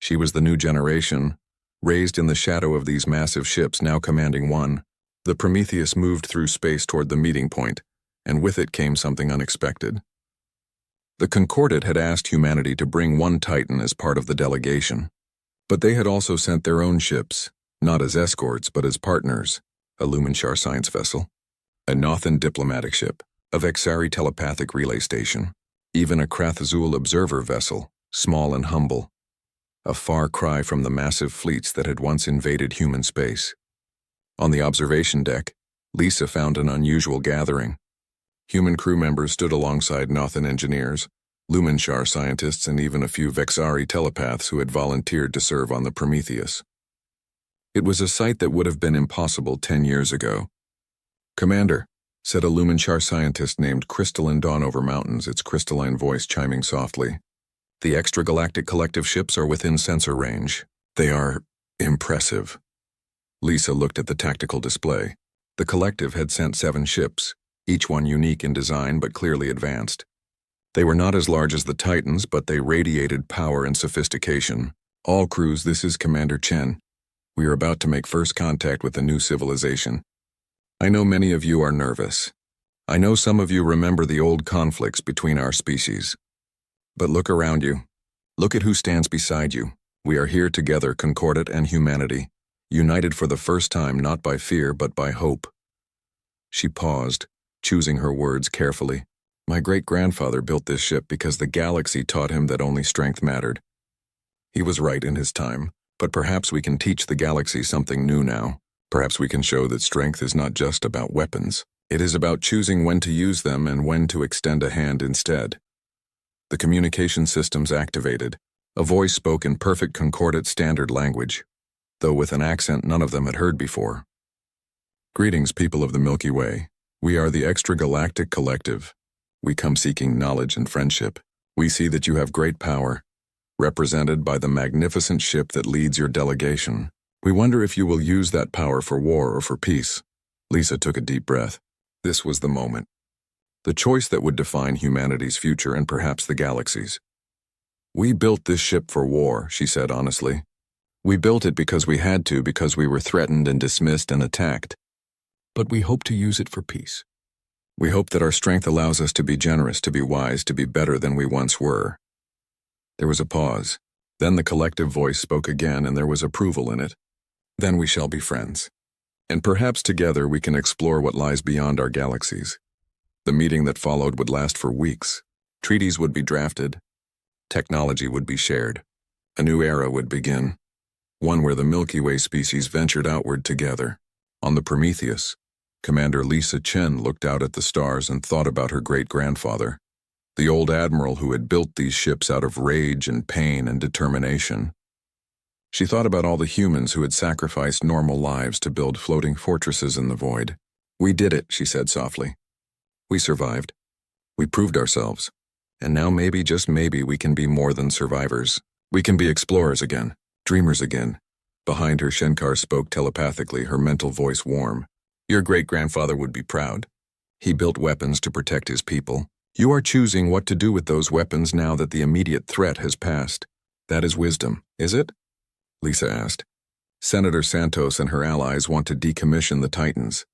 She was the new generation, raised in the shadow of these massive ships now commanding one. The Prometheus moved through space toward the meeting point, and with it came something unexpected. The Concordate had asked humanity to bring one Titan as part of the delegation, but they had also sent their own ships, not as escorts but as partners, a Lumenshar science vessel, a Nothan diplomatic ship, a Vexari telepathic relay station, even a Krathazul observer vessel, small and humble, a far cry from the massive fleets that had once invaded human space. On the observation deck, Lisa found an unusual gathering. Human crew members stood alongside Nothan engineers, Lumenshar scientists, and even a few Vexari telepaths who had volunteered to serve on the Prometheus. It was a sight that would have been impossible 10 years ago. "Commander," said a Lumenshar scientist named Crystalline Dawn over mountains, its crystalline voice chiming softly. "The extragalactic collective ships are within sensor range. They are impressive." Lisa looked at the tactical display. The collective had sent 7 ships, each one unique in design but clearly advanced. They were not as large as the Titans, but they radiated power and sophistication. "All crews, this is Commander Chen. We are about to make first contact with a new civilization. I know many of you are nervous. I know some of you remember the old conflicts between our species. But look around you. Look at who stands beside you. We are here together, Concordate and humanity, united for the first time not by fear but by hope." She paused, choosing her words carefully. "My great-grandfather built this ship because the galaxy taught him that only strength mattered. He was right in his time, but perhaps we can teach the galaxy something new now. Perhaps we can show that strength is not just about weapons. It is about choosing when to use them and when to extend a hand instead." The communication systems activated. A voice spoke in perfect Concordate standard language, though with an accent none of them had heard before. "Greetings, people of the Milky Way. We are the Extragalactic Collective. We come seeking knowledge and friendship. We see that you have great power, represented by the magnificent ship that leads your delegation. We wonder if you will use that power for war or for peace." Lisa took a deep breath. This was the moment. The choice that would define humanity's future and perhaps the galaxy's. "We built this ship for war," she said honestly. "We built it because we had to, because we were threatened and dismissed and attacked. But we hope to use it for peace. We hope that our strength allows us to be generous, to be wise, to be better than we once were." There was a pause. Then the collective voice spoke again, and there was approval in it. "Then we shall be friends. And perhaps together we can explore what lies beyond our galaxies." The meeting that followed would last for weeks. Treaties would be drafted. Technology would be shared. A new era would begin. One where the Milky Way species ventured outward together. On the Prometheus, Commander Lisa Chen looked out at the stars and thought about her great-grandfather, the old admiral who had built these ships out of rage and pain and determination. She thought about all the humans who had sacrificed normal lives to build floating fortresses in the void. "We did it," she said softly. "We survived. We proved ourselves. And now maybe, just maybe, we can be more than survivors. We can be explorers again, dreamers again, Behind her, Shenkar spoke telepathically, her mental voice warm. Your great-grandfather would be proud. He built weapons to protect his people. You are choosing what to do with those weapons now that the immediate threat has passed. That is wisdom, is it? Lisa asked. Senator Santos and her allies want to decommission the Titans.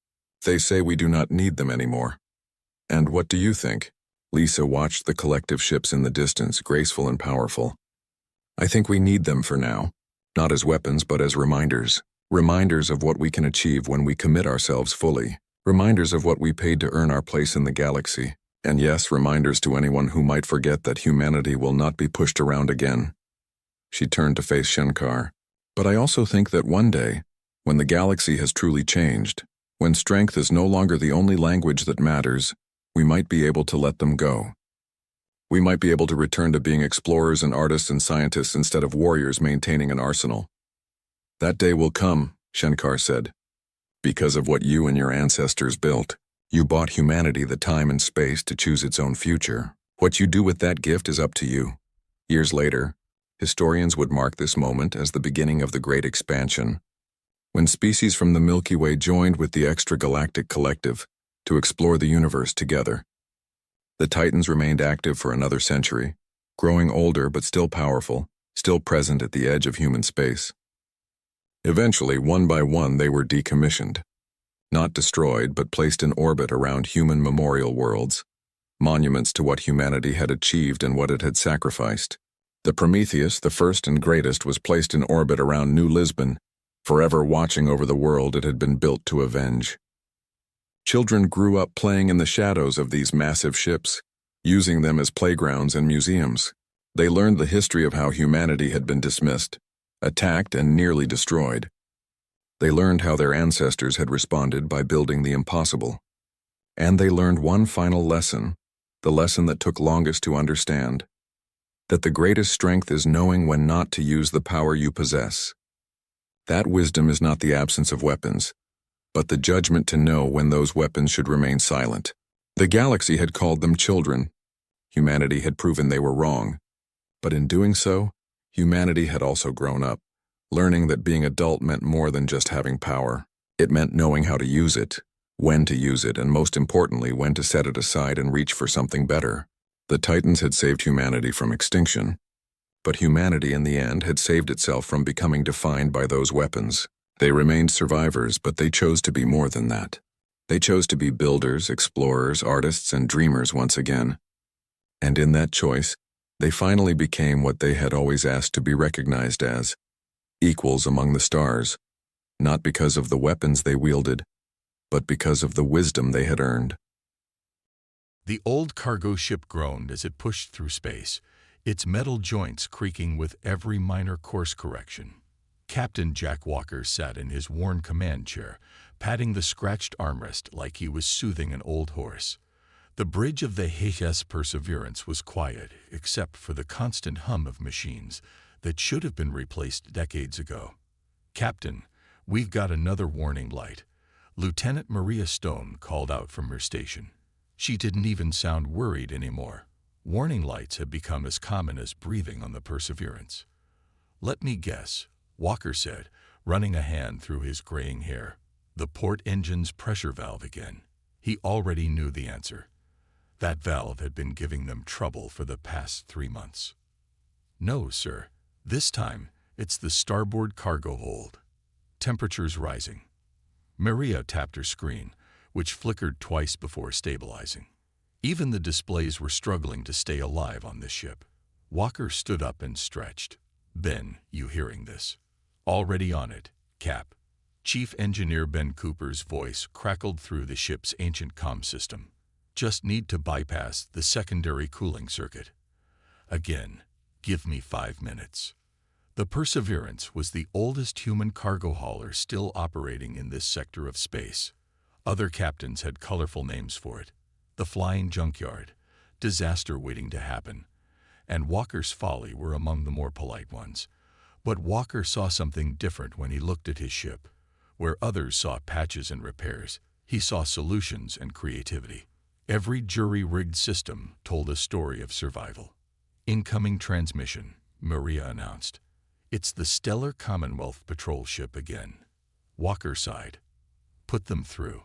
They say we do not need them anymore. And what do you think? Lisa watched the collective ships in the distance, graceful and powerful. I think we need them for now. Not as weapons, but as reminders. Reminders of what we can achieve when we commit ourselves fully. Reminders of what we paid to earn our place in the galaxy. And yes, reminders to anyone who might forget that humanity will not be pushed around again. She turned to face Shenkar. But I also think that one day, when the galaxy has truly changed, when strength is no longer the only language that matters, we might be able to let them go. We might be able to return to being explorers and artists and scientists instead of warriors maintaining an arsenal. That day will come, Shenkar said. Because of what you and your ancestors built. You bought humanity the time and space to choose its own future. What you do with that gift is up to you. Years later, historians would mark this moment as the beginning of the Great Expansion, when species from the Milky Way joined with the extragalactic collective to explore the universe together. The Titans remained active for another century, growing older but still powerful, still present at the edge of human space. Eventually, one by one, they were decommissioned. Not destroyed, but placed in orbit around human memorial worlds, monuments to what humanity had achieved and what it had sacrificed. The Prometheus, the first and greatest, was placed in orbit around New Lisbon, forever watching over the world it had been built to avenge. Children grew up playing in the shadows of these massive ships, using them as playgrounds and museums. They learned the history of how humanity had been dismissed, attacked, and nearly destroyed. They learned how their ancestors had responded by building the impossible. And they learned one final lesson, the lesson that took longest to understand, that the greatest strength is knowing when not to use the power you possess. That wisdom is not the absence of weapons, but the judgment to know when those weapons should remain silent. The galaxy had called them children. Humanity had proven they were wrong. But in doing so, humanity had also grown up, learning that being adult meant more than just having power. It meant knowing how to use it, when to use it, and most importantly, when to set it aside and reach for something better. The Titans had saved humanity from extinction, but humanity in the end had saved itself from becoming defined by those weapons. They remained survivors, but they chose to be more than that. They chose to be builders, explorers, artists, and dreamers once again. And in that choice, they finally became what they had always asked to be recognized as, equals among the stars, not because of the weapons they wielded, but because of the wisdom they had earned. The old cargo ship groaned as it pushed through space, its metal joints creaking with every minor course correction. Captain Jack Walker sat in his worn command chair, patting the scratched armrest like he was soothing an old horse. The bridge of the HMS Perseverance was quiet, except for the constant hum of machines that should have been replaced decades ago. Captain, we've got another warning light. Lieutenant Maria Stone called out from her station. She didn't even sound worried anymore. Warning lights had become as common as breathing on the Perseverance. Let me guess, Walker said, running a hand through his graying hair. The port engine's pressure valve again. He already knew the answer. That valve had been giving them trouble for the past 3 months. No, sir. This time, it's the starboard cargo hold. Temperatures rising. Maria tapped her screen, which flickered twice before stabilizing. Even the displays were struggling to stay alive on this ship. Walker stood up and stretched. Ben, you hearing this? Already on it, Cap. Chief Engineer Ben Cooper's voice crackled through the ship's ancient comm system. Just need to bypass the secondary cooling circuit. Again, give me 5 minutes. The Perseverance was the oldest human cargo hauler still operating in this sector of space. Other captains had colorful names for it. The Flying Junkyard, Disaster Waiting to Happen, and Walker's Folly were among the more polite ones. But Walker saw something different when he looked at his ship. Where others saw patches and repairs, he saw solutions and creativity. Every jury-rigged system told a story of survival. Incoming transmission, Maria announced. It's the stellar Commonwealth patrol ship again. Walker sighed. Put them through.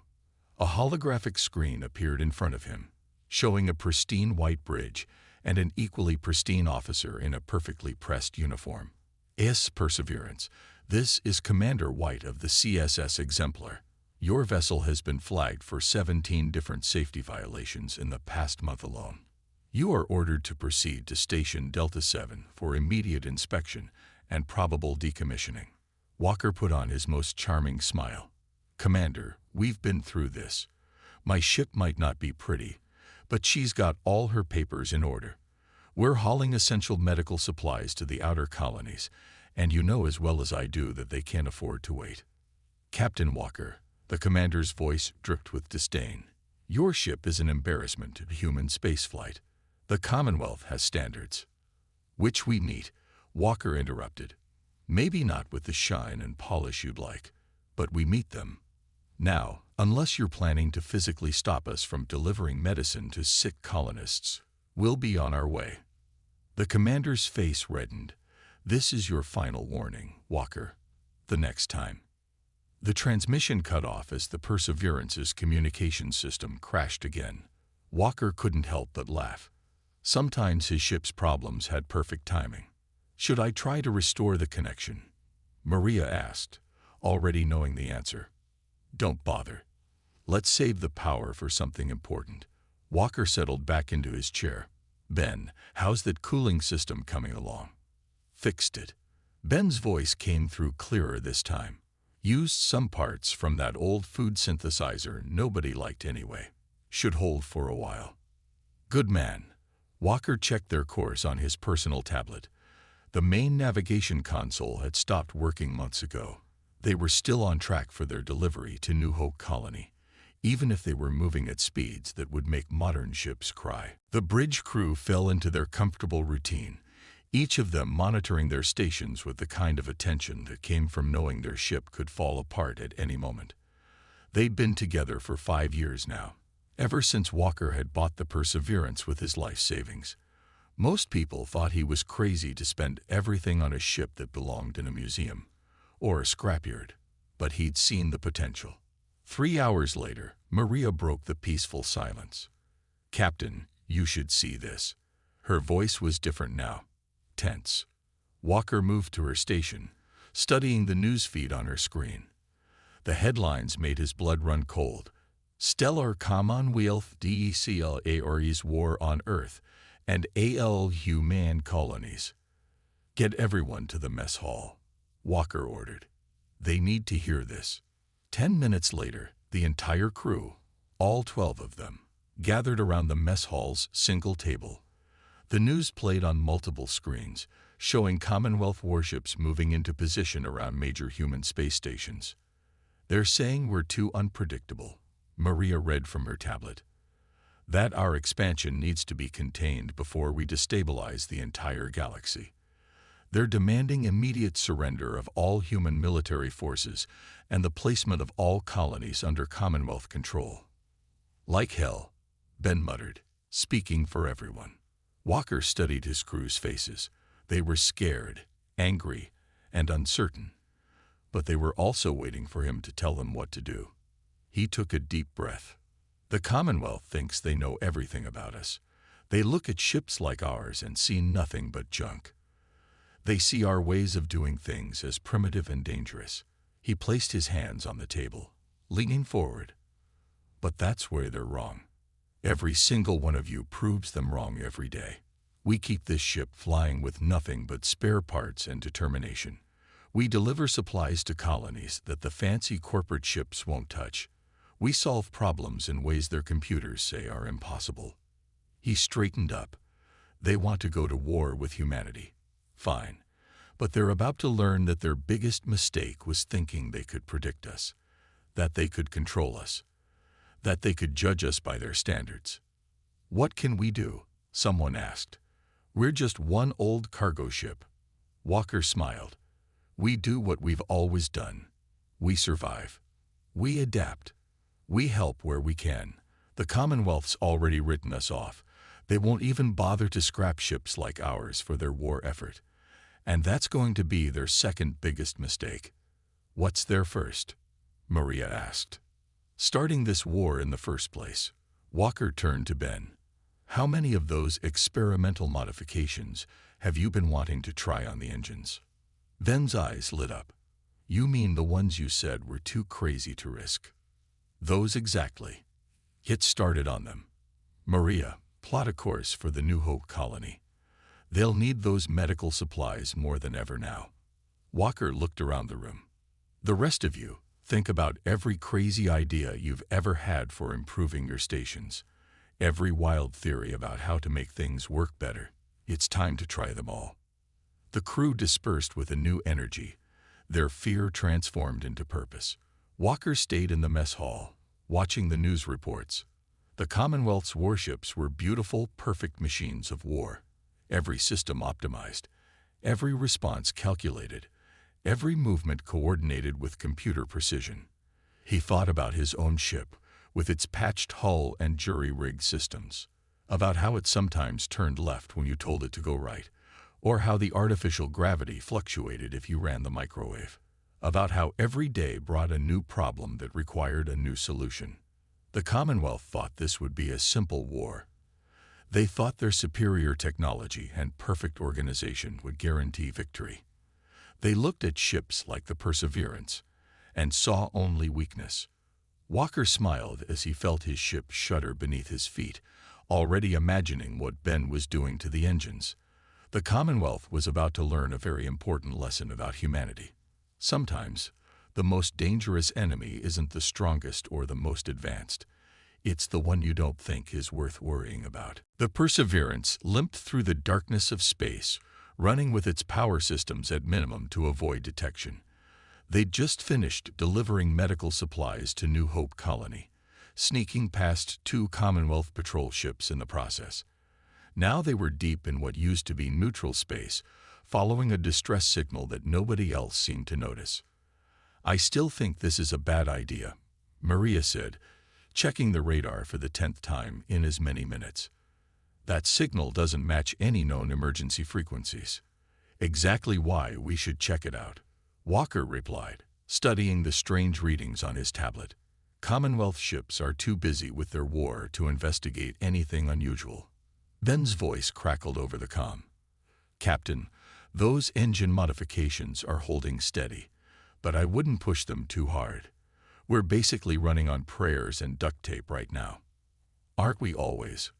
A holographic screen appeared in front of him, showing a pristine white bridge and an equally pristine officer in a perfectly pressed uniform. S. Perseverance. This is Commander White of the CSS Exemplar. Your vessel has been flagged for 17 different safety violations in the past month alone. You are ordered to proceed to Station Delta 7 for immediate inspection and probable decommissioning. Walker put on his most charming smile. Commander, we've been through this. My ship might not be pretty, but she's got all her papers in order. We're hauling essential medical supplies to the outer colonies, and you know as well as I do that they can't afford to wait. Captain Walker, the commander's voice dripped with disdain. Your ship is an embarrassment to human spaceflight. The Commonwealth has standards. Which we meet, Walker interrupted. Maybe not with the shine and polish you'd like, but we meet them. Now, unless you're planning to physically stop us from delivering medicine to sick colonists, we'll be on our way. The commander's face reddened. This is your final warning, Walker. The next time. The transmission cut off as the Perseverance's communication system crashed again. Walker couldn't help but laugh. Sometimes his ship's problems had perfect timing. Should I try to restore the connection? Maria asked, already knowing the answer. Don't bother. Let's save the power for something important. Walker settled back into his chair. Ben, how's that cooling system coming along? Fixed it. Ben's voice came through clearer this time. Used some parts from that old food synthesizer nobody liked anyway. Should hold for a while. Good man. Walker checked their course on his personal tablet. The main navigation console had stopped working months ago. They were still on track for their delivery to New Hope Colony, even if they were moving at speeds that would make modern ships cry. The bridge crew fell into their comfortable routine, each of them monitoring their stations with the kind of attention that came from knowing their ship could fall apart at any moment. They'd been together for 5 years now, ever since Walker had bought the Perseverance with his life savings. Most people thought he was crazy to spend everything on a ship that belonged in a museum or a scrapyard, but he'd seen the potential. 3 hours later, Maria broke the peaceful silence. Captain, you should see this. Her voice was different now. Tense. Walker moved to her station, studying the news feed on her screen. The headlines made his blood run cold. Stellar Commonwealth DECLARES War on Earth and AL Human Colonies. Get everyone to the mess hall, Walker ordered. They need to hear this. 10 minutes later, the entire crew, all 12 of them, gathered around the mess hall's single table. The news played on multiple screens, showing Commonwealth warships moving into position around major human space stations. They're saying we're too unpredictable, Maria read from her tablet. That our expansion needs to be contained before we destabilize the entire galaxy. They're demanding immediate surrender of all human military forces and the placement of all colonies under Commonwealth control. Like hell, Ben muttered, speaking for everyone. Walker studied his crew's faces. They were scared, angry, and uncertain, but they were also waiting for him to tell them what to do. He took a deep breath. The Commonwealth thinks they know everything about us. They look at ships like ours and see nothing but junk. They see our ways of doing things as primitive and dangerous. He placed his hands on the table, leaning forward. But that's where they're wrong. Every single one of you proves them wrong every day. We keep this ship flying with nothing but spare parts and determination. We deliver supplies to colonies that the fancy corporate ships won't touch. We solve problems in ways their computers say are impossible. He straightened up. They want to go to war with humanity. Fine. But they're about to learn that their biggest mistake was thinking they could predict us, that they could control us, that they could judge us by their standards. What can we do? Someone asked. We're just one old cargo ship. Walker smiled. We do what we've always done. We survive. We adapt. We help where we can. The Commonwealth's already written us off. They won't even bother to scrap ships like ours for their war effort. And that's going to be their second biggest mistake. What's their first? Maria asked. Starting this war in the first place. Walker turned to Ben. How many of those experimental modifications have you been wanting to try on the engines? Ben's eyes lit up. You mean the ones you said were too crazy to risk? Those exactly. Get started on them. Maria, plot a course for the New Hope colony. They'll need those medical supplies more than ever now. Walker looked around the room. The rest of you, think about every crazy idea you've ever had for improving your stations. Every wild theory about how to make things work better. It's time to try them all. The crew dispersed with a new energy. Their fear transformed into purpose. Walker stayed in the mess hall, watching the news reports. The Commonwealth's warships were beautiful, perfect machines of war. Every system optimized, every response calculated, every movement coordinated with computer precision. He thought about his own ship, with its patched hull and jury-rigged systems, about how it sometimes turned left when you told it to go right, or how the artificial gravity fluctuated if you ran the microwave, about how every day brought a new problem that required a new solution. The Commonwealth thought this would be a simple war. They thought their superior technology and perfect organization would guarantee victory. They looked at ships like the Perseverance and saw only weakness. Walker smiled as he felt his ship shudder beneath his feet, already imagining what Ben was doing to the engines. The Commonwealth was about to learn a very important lesson about humanity. Sometimes, the most dangerous enemy isn't the strongest or the most advanced. It's the one you don't think is worth worrying about. The Perseverance limped through the darkness of space, running with its power systems at minimum to avoid detection. They'd just finished delivering medical supplies to New Hope Colony, sneaking past 2 Commonwealth patrol ships in the process. Now they were deep in what used to be neutral space, following a distress signal that nobody else seemed to notice. I still think this is a bad idea, Maria said, checking the radar for the 10th time in as many minutes. That signal doesn't match any known emergency frequencies. Exactly why we should check it out, Walker replied, studying the strange readings on his tablet. Commonwealth ships are too busy with their war to investigate anything unusual. Ben's voice crackled over the comm. Captain, those engine modifications are holding steady, but I wouldn't push them too hard. We're basically running on prayers and duct tape right now. Aren't we always?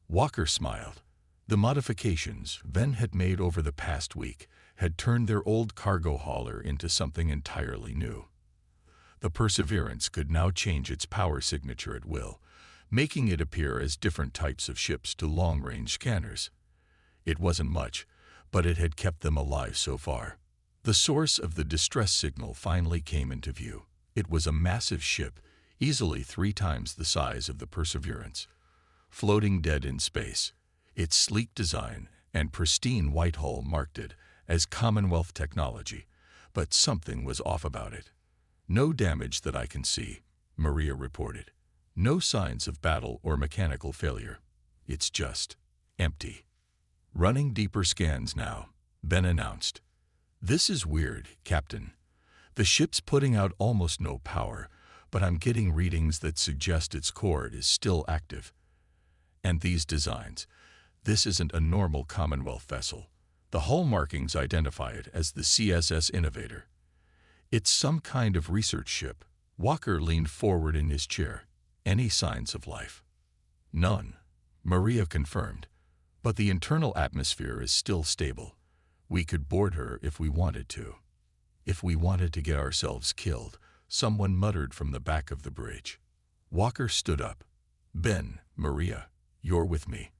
Walker smiled. The modifications Ben had made over the past week had turned their old cargo hauler into something entirely new. The Perseverance could now change its power signature at will, making it appear as different types of ships to long-range scanners. It wasn't much, but it had kept them alive so far. The source of the distress signal finally came into view. It was a massive ship, easily 3 times the size of the Perseverance, floating dead in space. Its sleek design and pristine white hull marked it as Commonwealth technology, but something was off about it. No damage that I can see, Maria reported. No signs of battle or mechanical failure. It's just empty. Running deeper scans now, Ben announced. This is weird, Captain. The ship's putting out almost no power, but I'm getting readings that suggest its core is still active. And these designs, this isn't a normal Commonwealth vessel. The hull markings identify it as the CSS Innovator. It's some kind of research ship. Walker leaned forward in his chair. Any signs of life? None, Maria confirmed. But the internal atmosphere is still stable. We could board her if we wanted to. If we wanted to get ourselves killed, someone muttered from the back of the bridge. Walker stood up. Ben, Maria, you're with me.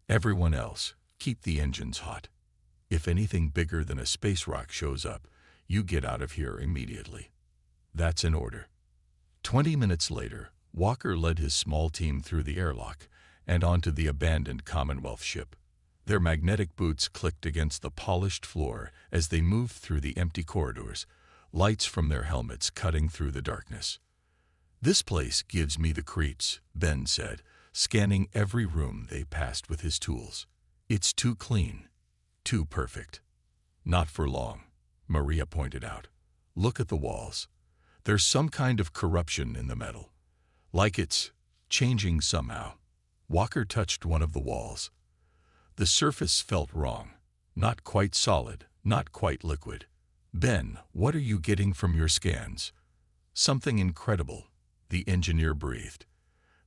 Everyone else, keep the engines hot. If anything bigger than a space rock shows up, you get out of here immediately. That's an order. 20 minutes later, Walker led his small team through the airlock and onto the abandoned Commonwealth ship. Their magnetic boots clicked against the polished floor as they moved through the empty corridors, lights from their helmets cutting through the darkness. This place gives me the creeps, Ben said, scanning every room they passed with his tools. It's too clean, too perfect. Not for long, Maria pointed out. Look at the walls. There's some kind of corruption in the metal. Like it's changing somehow. Walker touched one of the walls. The surface felt wrong. Not quite solid, not quite liquid. Ben, what are you getting from your scans? Something incredible, the engineer breathed.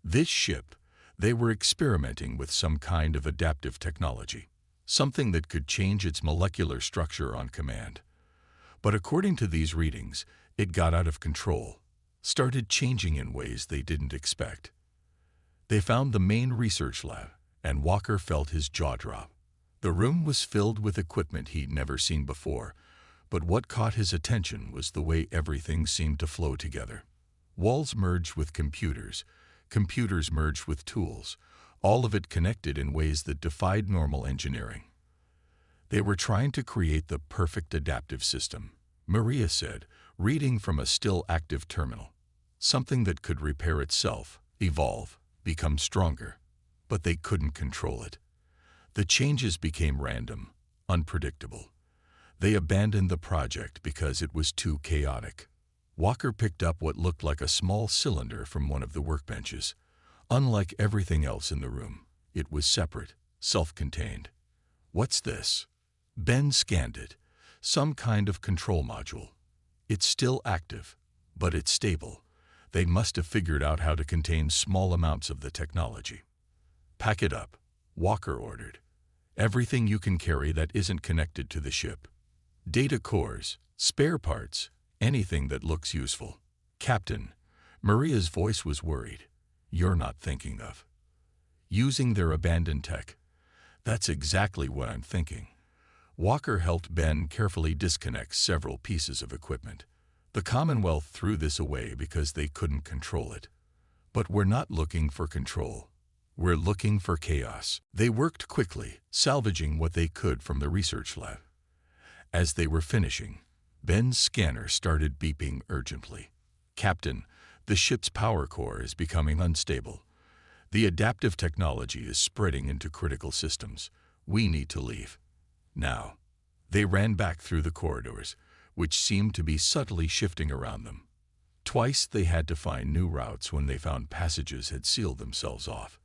This ship, they were experimenting with some kind of adaptive technology. Something that could change its molecular structure on command. But according to these readings, it got out of control, started changing in ways they didn't expect. They found the main research lab, and Walker felt his jaw drop. The room was filled with equipment he'd never seen before, but what caught his attention was the way everything seemed to flow together. Walls merged with computers, computers merged with tools, all of it connected in ways that defied normal engineering. They were trying to create the perfect adaptive system, Maria said, reading from a still active terminal. Something that could repair itself, evolve, become stronger. But they couldn't control it. The changes became random, unpredictable. They abandoned the project because it was too chaotic. Walker picked up what looked like a small cylinder from one of the workbenches. Unlike everything else in the room, it was separate, self-contained. What's this? Ben scanned it. Some kind of control module. It's still active, but it's stable. They must have figured out how to contain small amounts of the technology. Pack it up, Walker ordered. Everything you can carry that isn't connected to the ship. Data cores, spare parts, anything that looks useful. Captain, Maria's voice was worried. You're not thinking of using their abandoned tech. That's exactly what I'm thinking. Walker helped Ben carefully disconnect several pieces of equipment. The Commonwealth threw this away because they couldn't control it. But we're not looking for control. We're looking for chaos. They worked quickly, salvaging what they could from the research lab. As they were finishing, Ben's scanner started beeping urgently. Captain, the ship's power core is becoming unstable. The adaptive technology is spreading into critical systems. We need to leave. Now. They ran back through the corridors, which seemed to be subtly shifting around them. Twice they had to find new routes when they found passages had sealed themselves off.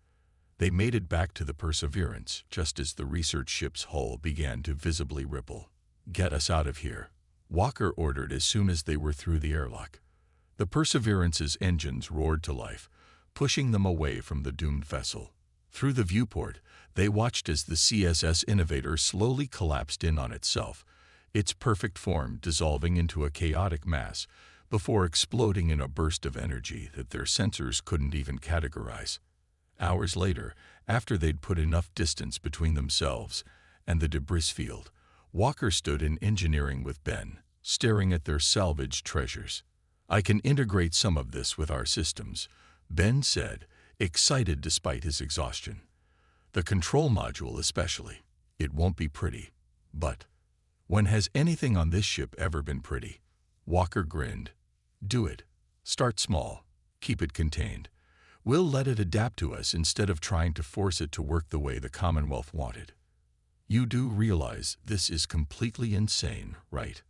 They made it back to the Perseverance just as the research ship's hull began to visibly ripple. Get us out of here, Walker ordered as soon as they were through the airlock. The Perseverance's engines roared to life, pushing them away from the doomed vessel. Through the viewport, they watched as the CSS Innovator slowly collapsed in on itself, its perfect form dissolving into a chaotic mass before exploding in a burst of energy that their sensors couldn't even categorize. Hours later, after they'd put enough distance between themselves and the debris field, Walker stood in engineering with Ben, staring at their salvaged treasures. I can integrate some of this with our systems, Ben said, excited despite his exhaustion. The control module especially. It won't be pretty. But when has anything on this ship ever been pretty? Walker grinned. Do it. Start small. Keep it contained. We'll let it adapt to us instead of trying to force it to work the way the Commonwealth wanted. You do realize this is completely insane, right?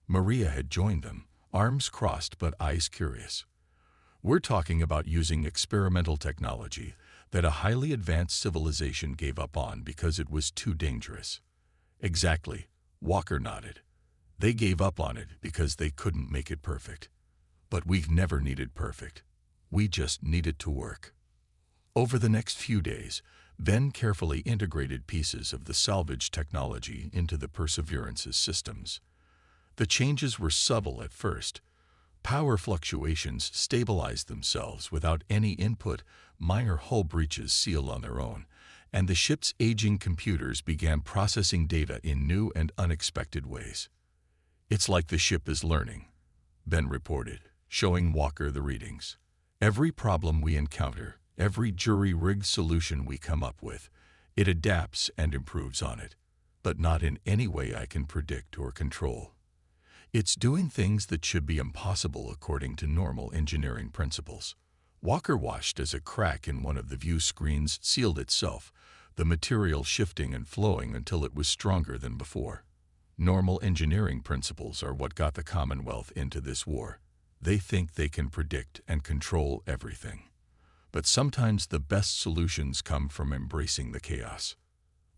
Maria had joined them, arms crossed but eyes curious. We're talking about using experimental technology that a highly advanced civilization gave up on because it was too dangerous. Exactly, Walker nodded. They gave up on it because they couldn't make it perfect. But we've never needed perfect. We just need it to work. Over the next few days, Ben carefully integrated pieces of the salvage technology into the Perseverance's systems. The changes were subtle at first. Power fluctuations stabilized themselves without any input, minor hull breaches sealed on their own, and the ship's aging computers began processing data in new and unexpected ways. It's like the ship is learning, Ben reported, showing Walker the readings. Every problem we encounter, every jury-rigged solution we come up with, it adapts and improves on it, but not in any way I can predict or control. It's doing things that should be impossible according to normal engineering principles. Walker watched as a crack in one of the view screens sealed itself, the material shifting and flowing until it was stronger than before. Normal engineering principles are what got the Commonwealth into this war. They think they can predict and control everything. But sometimes the best solutions come from embracing the chaos.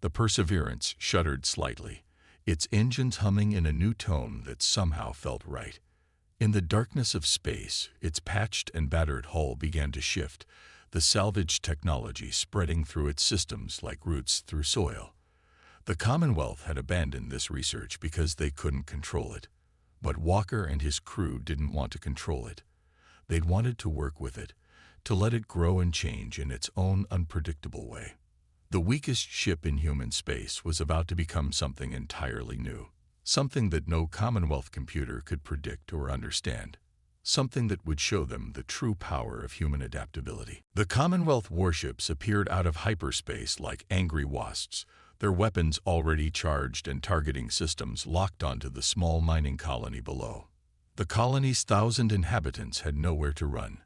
The Perseverance shuddered slightly, its engines humming in a new tone that somehow felt right. In the darkness of space, its patched and battered hull began to shift, the salvage technology spreading through its systems like roots through soil. The Commonwealth had abandoned this research because they couldn't control it. But Walker and his crew didn't want to control it. They'd wanted to work with it, to let it grow and change in its own unpredictable way. The weakest ship in human space was about to become something entirely new, something that no Commonwealth computer could predict or understand, something that would show them the true power of human adaptability. The Commonwealth warships appeared out of hyperspace like angry wasps, their weapons already charged and targeting systems locked onto the small mining colony below. The colony's 1,000 inhabitants had nowhere to run.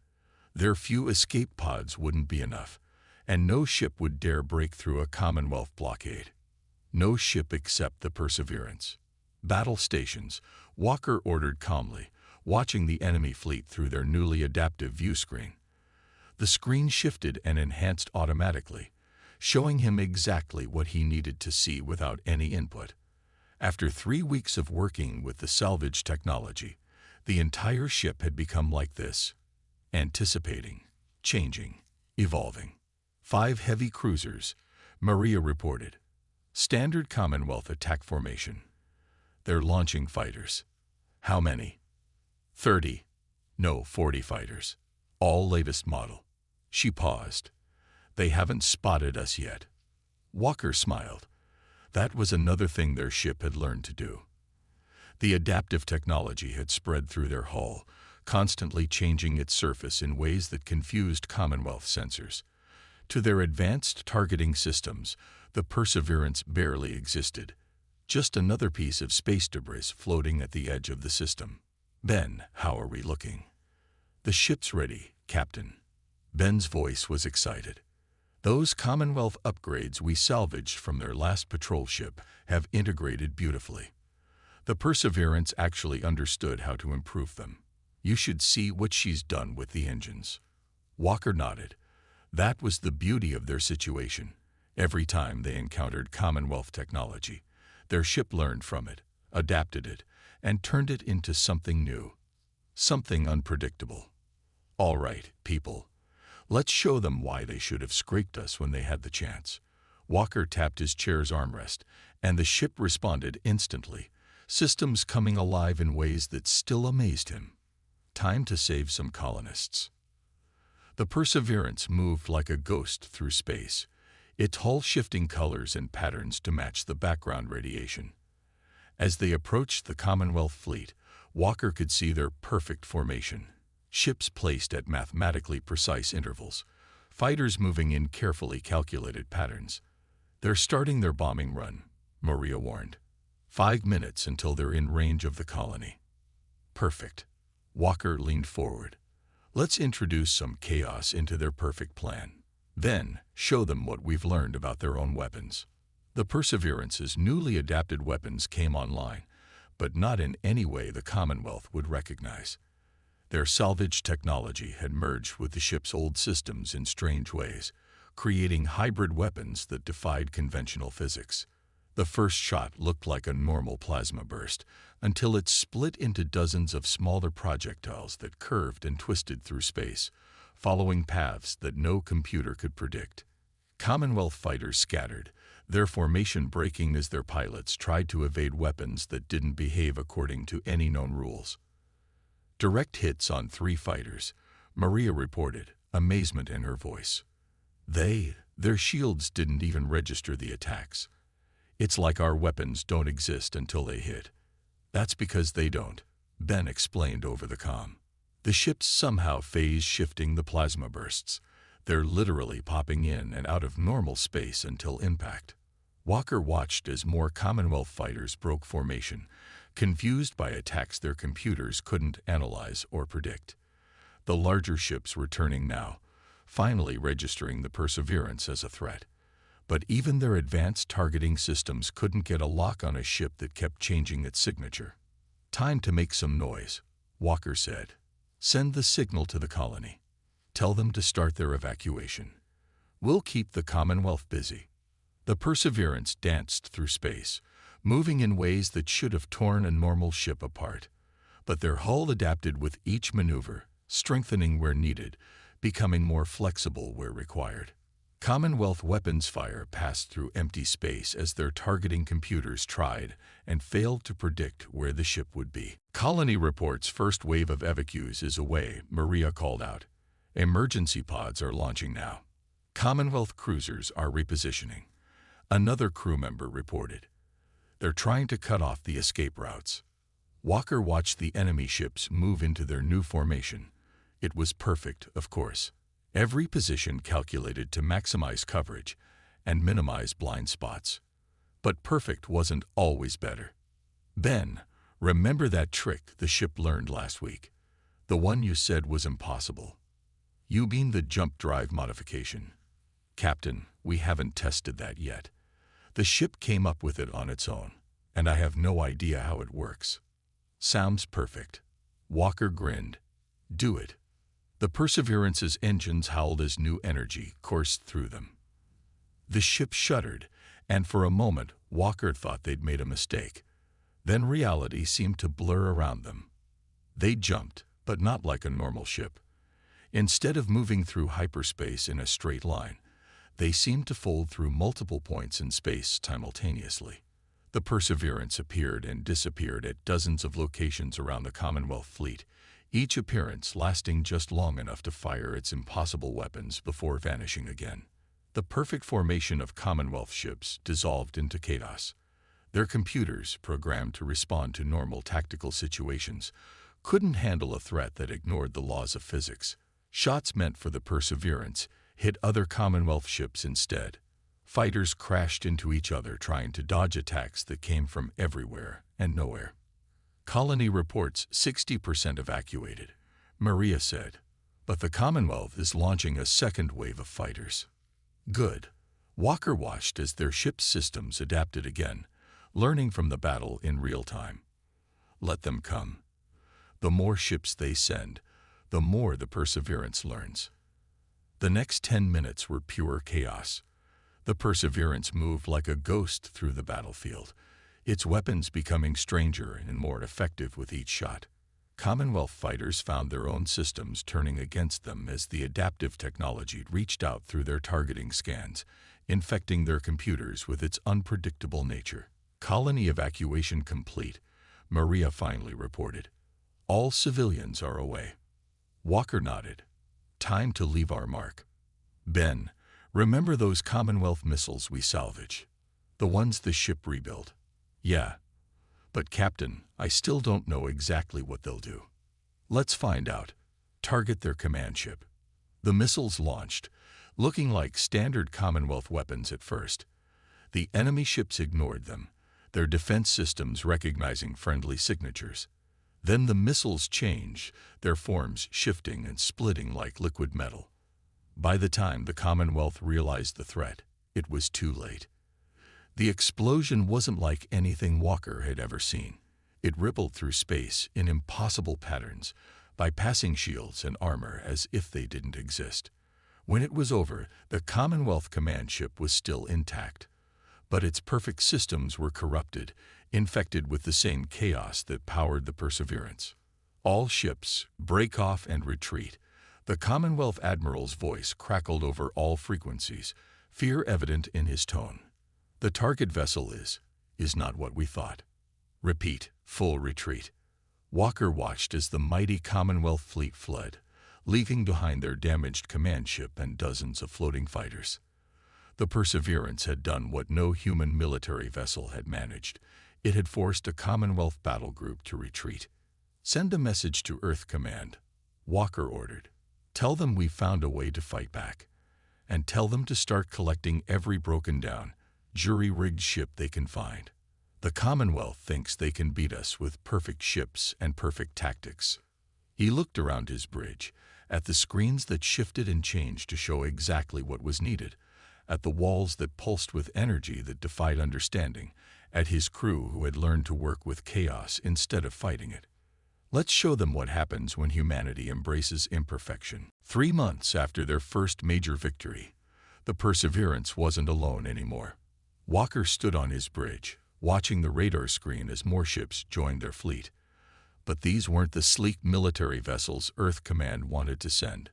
Their few escape pods wouldn't be enough, and no ship would dare break through a Commonwealth blockade. No ship except the Perseverance. Battle stations, Walker ordered calmly, watching the enemy fleet through their newly adaptive view screen. The screen shifted and enhanced automatically, showing him exactly what he needed to see without any input. After 3 weeks of working with the salvage technology, the entire ship had become like this, anticipating, changing, evolving. 5 heavy cruisers, Maria reported. Standard Commonwealth attack formation. They're launching fighters. How many? 30. No, 40 fighters. All latest model. She paused. They haven't spotted us yet. Walker smiled. That was another thing their ship had learned to do. The adaptive technology had spread through their hull, constantly changing its surface in ways that confused Commonwealth sensors. To their advanced targeting systems, the Perseverance barely existed. Just another piece of space debris floating at the edge of the system. Ben, how are we looking? The ship's ready, Captain. Ben's voice was excited. Those Commonwealth upgrades we salvaged from their last patrol ship have integrated beautifully. The Perseverance actually understood how to improve them. You should see what she's done with the engines. Walker nodded. That was the beauty of their situation. Every time they encountered Commonwealth technology, their ship learned from it, adapted it, and turned it into something new, something unpredictable. All right, people. Let's show them why they should have scraped us when they had the chance. Walker tapped his chair's armrest, and the ship responded instantly, systems coming alive in ways that still amazed him. Time to save some colonists. The Perseverance moved like a ghost through space, its hull shifting colors and patterns to match the background radiation. As they approached the Commonwealth fleet, Walker could see their perfect formation. Ships placed at mathematically precise intervals, fighters moving in carefully calculated patterns. They're starting their bombing run, Maria warned. 5 minutes until they're in range of the colony. Perfect. Walker leaned forward. Let's introduce some chaos into their perfect plan. Then, show them what we've learned about their own weapons. The Perseverance's newly adapted weapons came online, but not in any way the Commonwealth would recognize. Their salvage technology had merged with the ship's old systems in strange ways, creating hybrid weapons that defied conventional physics. The first shot looked like a normal plasma burst, until it split into dozens of smaller projectiles that curved and twisted through space, following paths that no computer could predict. Commonwealth fighters scattered, their formation breaking as their pilots tried to evade weapons that didn't behave according to any known rules. Direct hits on 3 fighters, Maria reported, amazement in her voice. Their shields didn't even register the attacks. It's like our weapons don't exist until they hit. That's because they don't, Ben explained over the comm. The ship's somehow phase-shifting the plasma bursts. They're literally popping in and out of normal space until impact. Walker watched as more Commonwealth fighters broke formation, confused by attacks their computers couldn't analyze or predict. The larger ships were turning now, finally registering the Perseverance as a threat. But even their advanced targeting systems couldn't get a lock on a ship that kept changing its signature. "Time to make some noise," Walker said. "Send the signal to the colony. Tell them to start their evacuation. We'll keep the Commonwealth busy." The Perseverance danced through space, moving in ways that should have torn a normal ship apart. But their hull adapted with each maneuver, strengthening where needed, becoming more flexible where required. Commonwealth weapons fire passed through empty space as their targeting computers tried and failed to predict where the ship would be. "Colony reports first wave of evacuees is away," Maria called out. "Emergency pods are launching now. Commonwealth cruisers are repositioning." Another crew member reported. "They're trying to cut off the escape routes." Walker watched the enemy ships move into their new formation. It was perfect, of course. Every position calculated to maximize coverage and minimize blind spots. But perfect wasn't always better. "Ben, remember that trick the ship learned last week? The one you said was impossible. You mean the jump drive modification?" "Captain, we haven't tested that yet. The ship came up with it on its own, and I have no idea how it works." "Sounds perfect." Walker grinned. "Do it." The Perseverance's engines howled as new energy coursed through them. The ship shuddered, and for a moment Walker thought they'd made a mistake. Then reality seemed to blur around them. They jumped, but not like a normal ship. Instead of moving through hyperspace in a straight line, they seemed to fold through multiple points in space simultaneously. The Perseverance appeared and disappeared at dozens of locations around the Commonwealth fleet, each appearance lasting just long enough to fire its impossible weapons before vanishing again. The perfect formation of Commonwealth ships dissolved into chaos. Their computers, programmed to respond to normal tactical situations, couldn't handle a threat that ignored the laws of physics. Shots meant for the Perseverance hit other Commonwealth ships instead. Fighters crashed into each other trying to dodge attacks that came from everywhere and nowhere. "Colony reports 60% evacuated," Maria said, "but the Commonwealth is launching a second wave of fighters." "Good." Walker watched as their ship's systems adapted again, learning from the battle in real time. "Let them come. The more ships they send, the more the Perseverance learns." The next 10 minutes were pure chaos. The Perseverance moved like a ghost through the battlefield, its weapons becoming stranger and more effective with each shot. Commonwealth fighters found their own systems turning against them as the adaptive technology reached out through their targeting scans, infecting their computers with its unpredictable nature. "Colony evacuation complete," Maria finally reported. "All civilians are away." Walker nodded. "Time to leave our mark." "Ben, remember those Commonwealth missiles we salvaged? The ones the ship rebuilt?" "Yeah. But Captain, I still don't know exactly what they'll do." "Let's find out. Target their command ship." The missiles launched, looking like standard Commonwealth weapons at first. The enemy ships ignored them, their defense systems recognizing friendly signatures. Then the missiles changed, their forms shifting and splitting like liquid metal. By the time the Commonwealth realized the threat, it was too late. The explosion wasn't like anything Walker had ever seen. It rippled through space in impossible patterns, bypassing shields and armor as if they didn't exist. When it was over, the Commonwealth command ship was still intact. But its perfect systems were corrupted, infected with the same chaos that powered the Perseverance. "All ships, break off and retreat." The Commonwealth Admiral's voice crackled over all frequencies, fear evident in his tone. "The target vessel is not what we thought. Repeat, full retreat." Walker watched as the mighty Commonwealth fleet fled, leaving behind their damaged command ship and dozens of floating fighters. The Perseverance had done what no human military vessel had managed. It had forced a Commonwealth battle group to retreat. "Send a message to Earth Command," Walker ordered. "Tell them we found a way to fight back. And tell them to start collecting every broken down, jury-rigged ship they can find. The Commonwealth thinks they can beat us with perfect ships and perfect tactics." He looked around his bridge, at the screens that shifted and changed to show exactly what was needed. at the walls that pulsed with energy that defied understanding, at his crew who had learned to work with chaos instead of fighting it. Let's show them what happens when humanity embraces imperfection. 3 months after their first major victory, the Perseverance wasn't alone anymore. Walker stood on his bridge, watching the radar screen as more ships joined their fleet. But these weren't the sleek military vessels Earth Command wanted to send.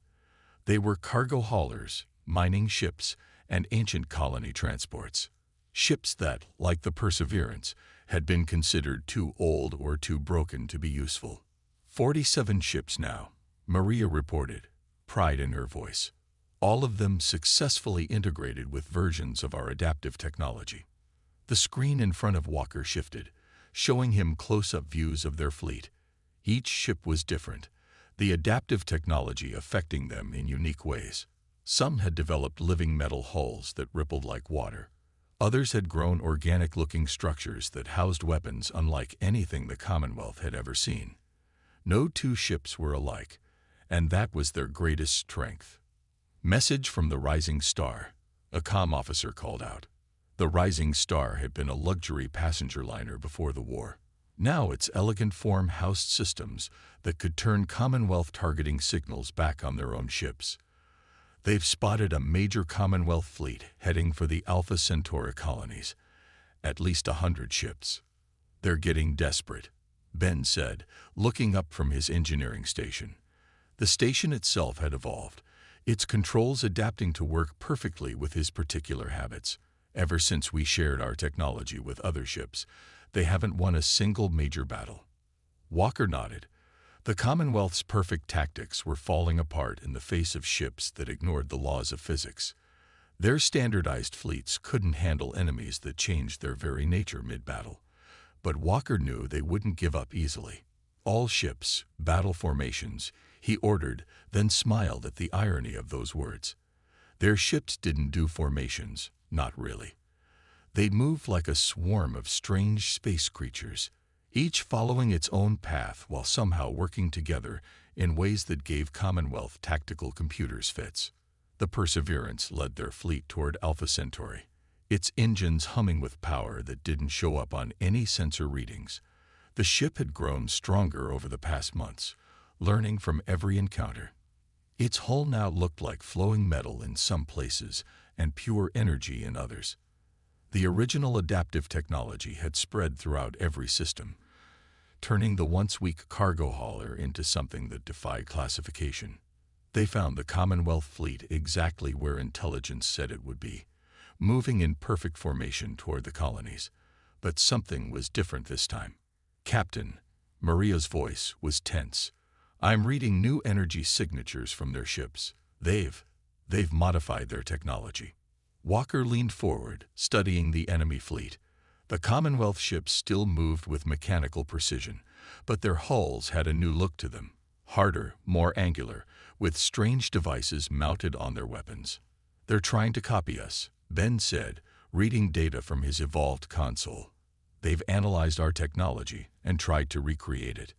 They were cargo haulers, mining ships, and ancient colony transports. Ships that, like the Perseverance, had been considered too old or too broken to be useful. 47 ships now, Maria reported, pride in her voice. All of them successfully integrated with versions of our adaptive technology. The screen in front of Walker shifted, showing him close-up views of their fleet. Each ship was different, the adaptive technology affecting them in unique ways. Some had developed living metal hulls that rippled like water. Others had grown organic-looking structures that housed weapons unlike anything the Commonwealth had ever seen. No two ships were alike, and that was their greatest strength. Message from the Rising Star, a comm officer called out. The Rising Star had been a luxury passenger liner before the war. Now its elegant form housed systems that could turn Commonwealth targeting signals back on their own ships. They've spotted a major Commonwealth fleet heading for the Alpha Centauri colonies. At least 100 ships. They're getting desperate, Ben said, looking up from his engineering station. The station itself had evolved, its controls adapting to work perfectly with his particular habits. Ever since we shared our technology with other ships, they haven't won a single major battle. Walker nodded. The Commonwealth's perfect tactics were falling apart in the face of ships that ignored the laws of physics. Their standardized fleets couldn't handle enemies that changed their very nature mid-battle. But Walker knew they wouldn't give up easily. All ships, battle formations, he ordered, then smiled at the irony of those words. Their ships didn't do formations, not really. They'd move like a swarm of strange space creatures, each following its own path while somehow working together in ways that gave Commonwealth tactical computers fits. The Perseverance led their fleet toward Alpha Centauri, its engines humming with power that didn't show up on any sensor readings. The ship had grown stronger over the past months, learning from every encounter. Its hull now looked like flowing metal in some places and pure energy in others. The original adaptive technology had spread throughout every system, turning the once weak cargo hauler into something that defied classification. They found the Commonwealth fleet exactly where intelligence said it would be, moving in perfect formation toward the colonies. But something was different this time. Captain, Maria's voice was tense. I'm reading new energy signatures from their ships. They've modified their technology. Walker leaned forward, studying the enemy fleet. The Commonwealth ships still moved with mechanical precision, but their hulls had a new look to them. Harder, more angular, with strange devices mounted on their weapons. They're trying to copy us, Ben said, reading data from his evolved console. They've analyzed our technology and tried to recreate it,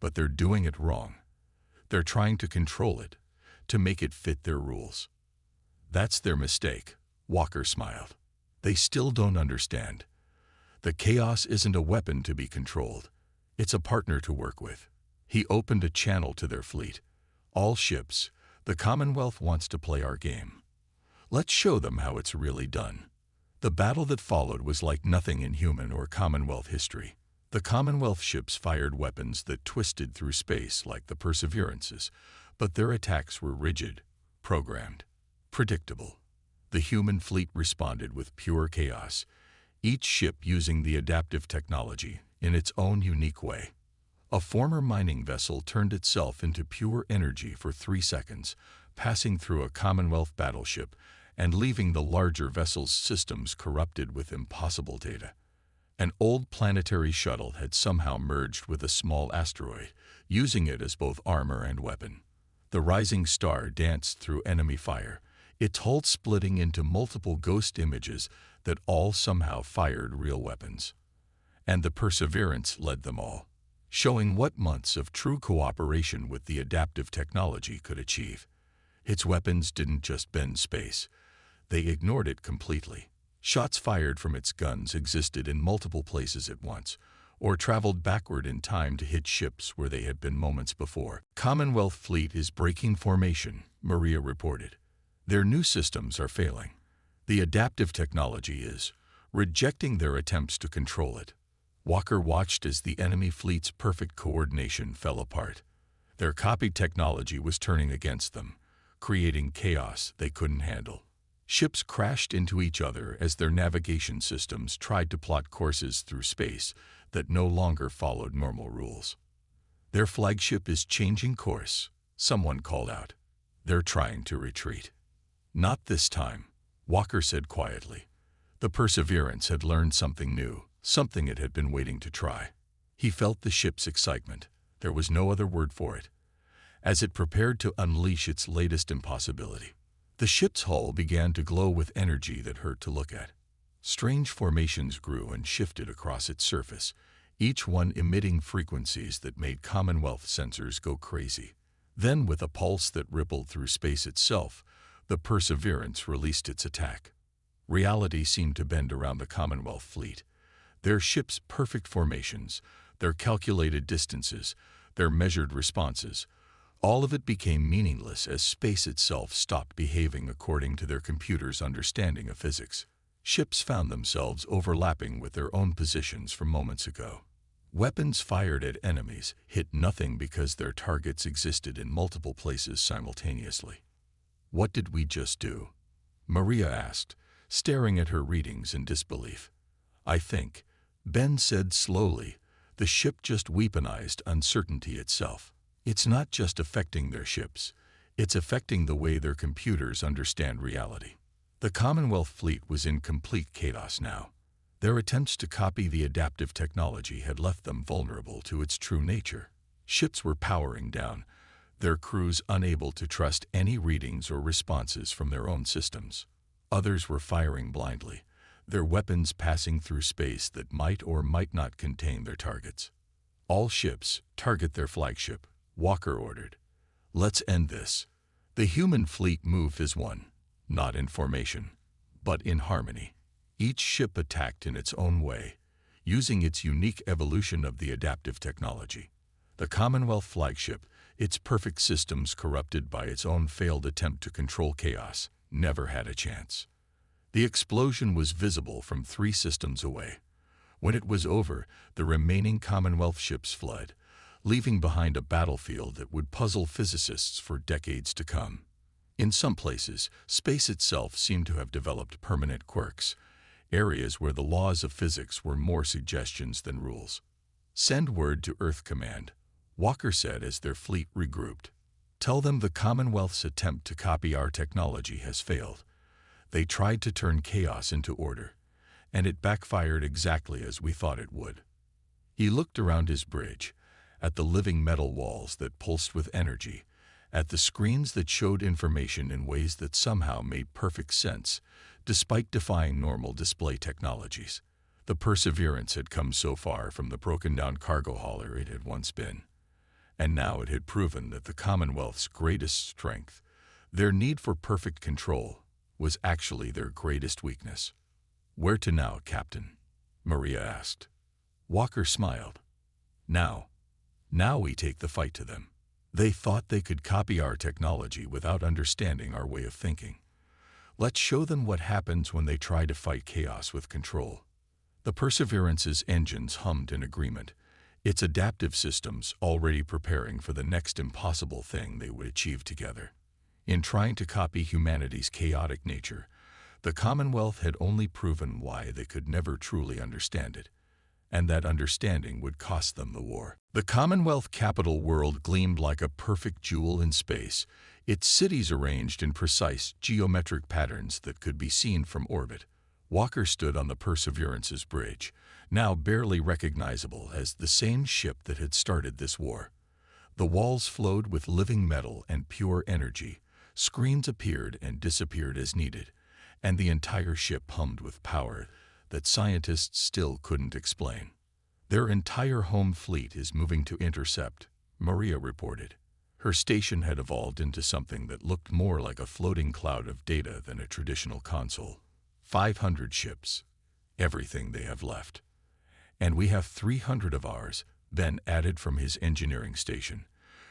but they're doing it wrong. They're trying to control it, to make it fit their rules. That's their mistake, Walker smiled. They still don't understand. The chaos isn't a weapon to be controlled. It's a partner to work with. He opened a channel to their fleet. All ships, the Commonwealth wants to play our game. Let's show them how it's really done. The battle that followed was like nothing in human or Commonwealth history. The Commonwealth ships fired weapons that twisted through space like the Perseverance's, but their attacks were rigid, programmed, predictable. The human fleet responded with pure chaos, each ship using the adaptive technology in its own unique way. A former mining vessel turned itself into pure energy for 3 seconds, passing through a Commonwealth battleship and leaving the larger vessel's systems corrupted with impossible data. An old planetary shuttle had somehow merged with a small asteroid, using it as both armor and weapon. The Rising Star danced through enemy fire, its hull splitting into multiple ghost images that all somehow fired real weapons. And the Perseverance led them all, showing what months of true cooperation with the adaptive technology could achieve. Its weapons didn't just bend space. They ignored it completely. Shots fired from its guns existed in multiple places at once, or traveled backward in time to hit ships where they had been moments before. Commonwealth fleet is breaking formation, Maria reported. Their new systems are failing. The adaptive technology is rejecting their attempts to control it. Walker watched as the enemy fleet's perfect coordination fell apart. Their copied technology was turning against them, creating chaos they couldn't handle. Ships crashed into each other as their navigation systems tried to plot courses through space that no longer followed normal rules. Their flagship is changing course, someone called out. They're trying to retreat. Not this time, Walker said quietly. The Perseverance had learned something new, something it had been waiting to try. He felt the ship's excitement. There was no other word for it, as it prepared to unleash its latest impossibility. The ship's hull began to glow with energy that hurt to look at. Strange formations grew and shifted across its surface, each one emitting frequencies that made Commonwealth sensors go crazy. Then, with a pulse that rippled through space itself, the Perseverance released its attack. Reality seemed to bend around the Commonwealth fleet. Their ship's perfect formations, their calculated distances, their measured responses, all of it became meaningless as space itself stopped behaving according to their computer's understanding of physics. Ships found themselves overlapping with their own positions from moments ago. Weapons fired at enemies hit nothing because their targets existed in multiple places simultaneously. What did we just do? Maria asked, staring at her readings in disbelief. I think, Ben said slowly, the ship just weaponized uncertainty itself. It's not just affecting their ships, it's affecting the way their computers understand reality. The Commonwealth fleet was in complete chaos now. Their attempts to copy the adaptive technology had left them vulnerable to its true nature. Ships were powering down, their crews unable to trust any readings or responses from their own systems. Others were firing blindly, their weapons passing through space that might or might not contain their targets. All ships target their flagship, Walker ordered. Let's end this. The human fleet moved as one, not in formation, but in harmony. Each ship attacked in its own way, using its unique evolution of the adaptive technology. The Commonwealth flagship, its perfect systems corrupted by its own failed attempt to control chaos, never had a chance. The explosion was visible from 3 systems away. When it was over, the remaining Commonwealth ships fled, leaving behind a battlefield that would puzzle physicists for decades to come. In some places, space itself seemed to have developed permanent quirks, areas where the laws of physics were more suggestions than rules. Send word to Earth Command, Walker said as their fleet regrouped. Tell them the Commonwealth's attempt to copy our technology has failed. They tried to turn chaos into order, and it backfired exactly as we thought it would. He looked around his bridge, at the living metal walls that pulsed with energy, at the screens that showed information in ways that somehow made perfect sense, despite defying normal display technologies. The Perseverance had come so far from the broken-down cargo hauler it had once been, and now it had proven that the Commonwealth's greatest strength, their need for perfect control, was actually their greatest weakness. Where to now, Captain? Maria asked. Walker smiled. Now we take the fight to them. They thought they could copy our technology without understanding our way of thinking. Let's show them what happens when they try to fight chaos with control. The Perseverance's engines hummed in agreement, its adaptive systems already preparing for the next impossible thing they would achieve together. In trying to copy humanity's chaotic nature, the Commonwealth had only proven why they could never truly understand it, and that understanding would cost them the war. The Commonwealth capital world gleamed like a perfect jewel in space, its cities arranged in precise geometric patterns that could be seen from orbit. Walker stood on the Perseverance's bridge, now barely recognizable as the same ship that had started this war. The walls flowed with living metal and pure energy, screens appeared and disappeared as needed, and the entire ship hummed with power that scientists still couldn't explain. Their entire home fleet is moving to intercept, Maria reported. Her station had evolved into something that looked more like a floating cloud of data than a traditional console. 500 ships, everything they have left. And we have 300 of ours, Ben added from his engineering station,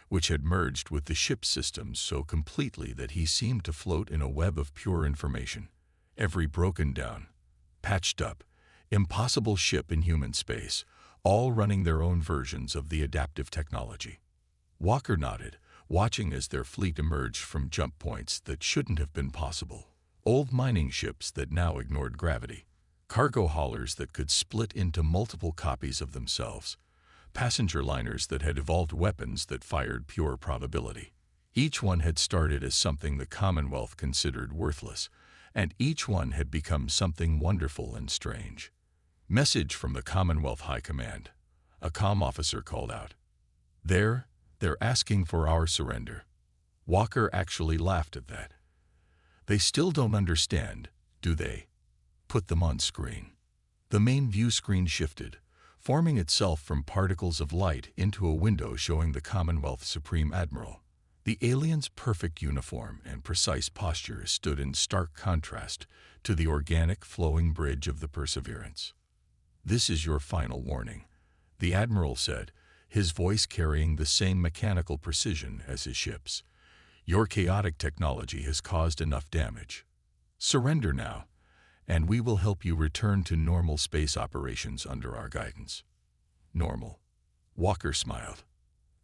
which had merged with the ship's systems so completely that he seemed to float in a web of pure information. Every broken down, patched up, impossible ship in human space, all running their own versions of the adaptive technology. Walker nodded, watching as their fleet emerged from jump points that shouldn't have been possible. Old mining ships that now ignored gravity. Cargo haulers that could split into multiple copies of themselves. Passenger liners that had evolved weapons that fired pure probability. Each one had started as something the Commonwealth considered worthless, and each one had become something wonderful and strange. Message from the Commonwealth High Command. A comm officer called out. They're asking for our surrender. Walker actually laughed at that. They still don't understand, do they? Put them on screen. The main view screen shifted, forming itself from particles of light into a window showing the Commonwealth Supreme Admiral. The alien's perfect uniform and precise posture stood in stark contrast to the organic flowing bridge of the Perseverance. This is your final warning, the Admiral said, his voice carrying the same mechanical precision as his ship's. Your chaotic technology has caused enough damage. Surrender now, and we will help you return to normal space operations under our guidance. Normal. Walker smiled.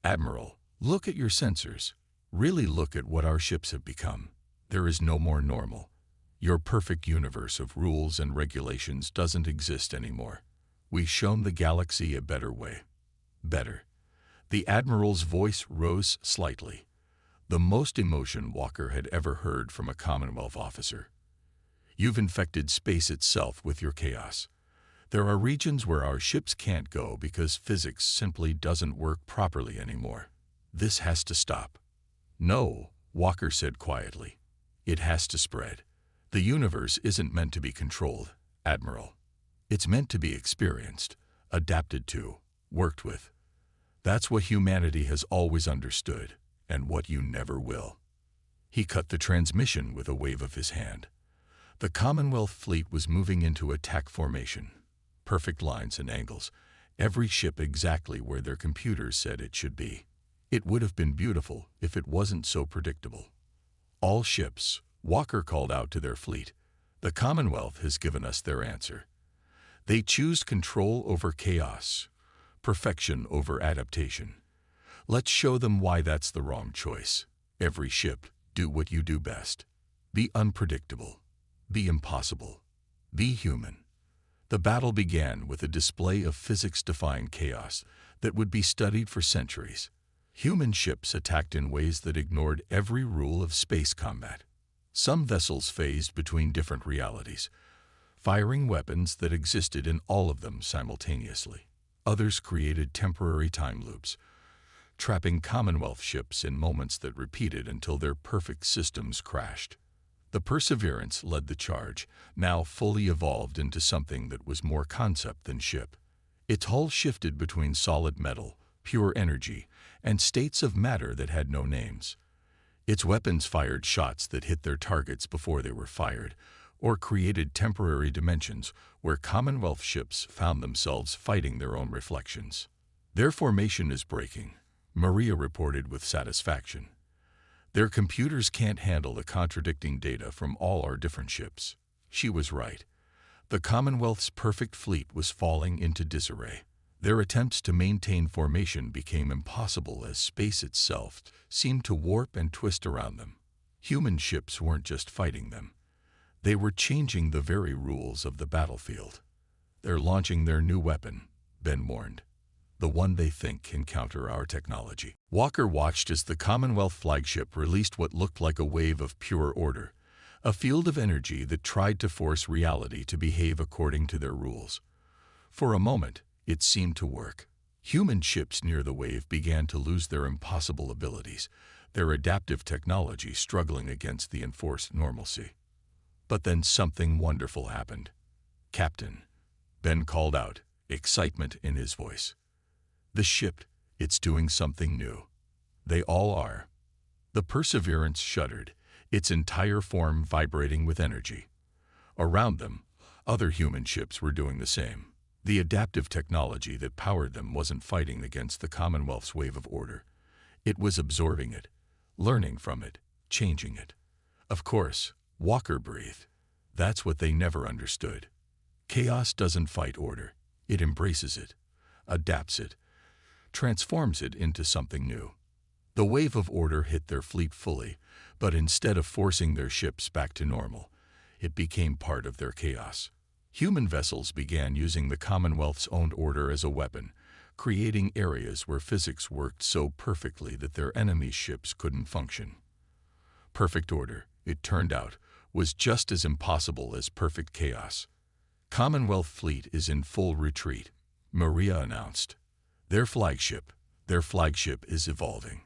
Admiral, look at your sensors. Really look at what our ships have become. There is no more normal. Your perfect universe of rules and regulations doesn't exist anymore. We've shown the galaxy a better way. Better. The Admiral's voice rose slightly, the most emotion Walker had ever heard from a Commonwealth officer. You've infected space itself with your chaos. There are regions where our ships can't go because physics simply doesn't work properly anymore. This has to stop. No, Walker said quietly. It has to spread. The universe isn't meant to be controlled, Admiral. It's meant to be experienced, adapted to, worked with. That's what humanity has always understood, and what you never will. He cut the transmission with a wave of his hand. The Commonwealth fleet was moving into attack formation. Perfect lines and angles, every ship exactly where their computers said it should be. It would have been beautiful if it wasn't so predictable. All ships, Walker called out to their fleet. The Commonwealth has given us their answer. They choose control over chaos, perfection over adaptation. Let's show them why that's the wrong choice. Every ship, do what you do best. Be unpredictable. Be impossible. Be human. The battle began with a display of physics-defying chaos that would be studied for centuries. Human ships attacked in ways that ignored every rule of space combat. Some vessels phased between different realities, firing weapons that existed in all of them simultaneously. Others created temporary time loops, trapping Commonwealth ships in moments that repeated until their perfect systems crashed. The Perseverance led the charge, now fully evolved into something that was more concept than ship. Its hull shifted between solid metal, pure energy, and states of matter that had no names. Its weapons fired shots that hit their targets before they were fired, or created temporary dimensions where Commonwealth ships found themselves fighting their own reflections. Their formation is breaking, Maria reported with satisfaction. Their computers can't handle the contradicting data from all our different ships. She was right. The Commonwealth's perfect fleet was falling into disarray. Their attempts to maintain formation became impossible as space itself seemed to warp and twist around them. Human ships weren't just fighting them. They were changing the very rules of the battlefield. They're launching their new weapon, Ben warned. The one they think can counter our technology. Walker watched as the Commonwealth flagship released what looked like a wave of pure order, a field of energy that tried to force reality to behave according to their rules. For a moment, it seemed to work. Human ships near the wave began to lose their impossible abilities, their adaptive technology struggling against the enforced normalcy. But then something wonderful happened. Captain, Ben called out, excitement in his voice. The ship, it's doing something new. They all are. The Perseverance shuddered, its entire form vibrating with energy. Around them, other human ships were doing the same. The adaptive technology that powered them wasn't fighting against the Commonwealth's wave of order. It was absorbing it, learning from it, changing it. Of course, Walker breathed. That's what they never understood. Chaos doesn't fight order. It embraces it, adapts it, transforms it into something new. The wave of order hit their fleet fully, but instead of forcing their ships back to normal, it became part of their chaos. Human vessels began using the Commonwealth's own order as a weapon, creating areas where physics worked so perfectly that their enemies' ships couldn't function. Perfect order, it turned out, was just as impossible as perfect chaos. Commonwealth fleet is in full retreat, Maria announced. Their flagship is evolving.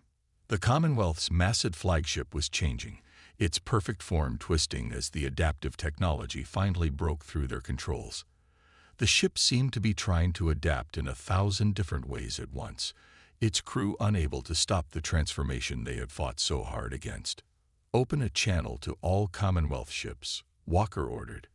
The Commonwealth's massive flagship was changing, its perfect form twisting as the adaptive technology finally broke through their controls. The ship seemed to be trying to adapt in 1,000 different ways at once, its crew unable to stop the transformation they had fought so hard against. Open a channel to all Commonwealth ships, Walker ordered.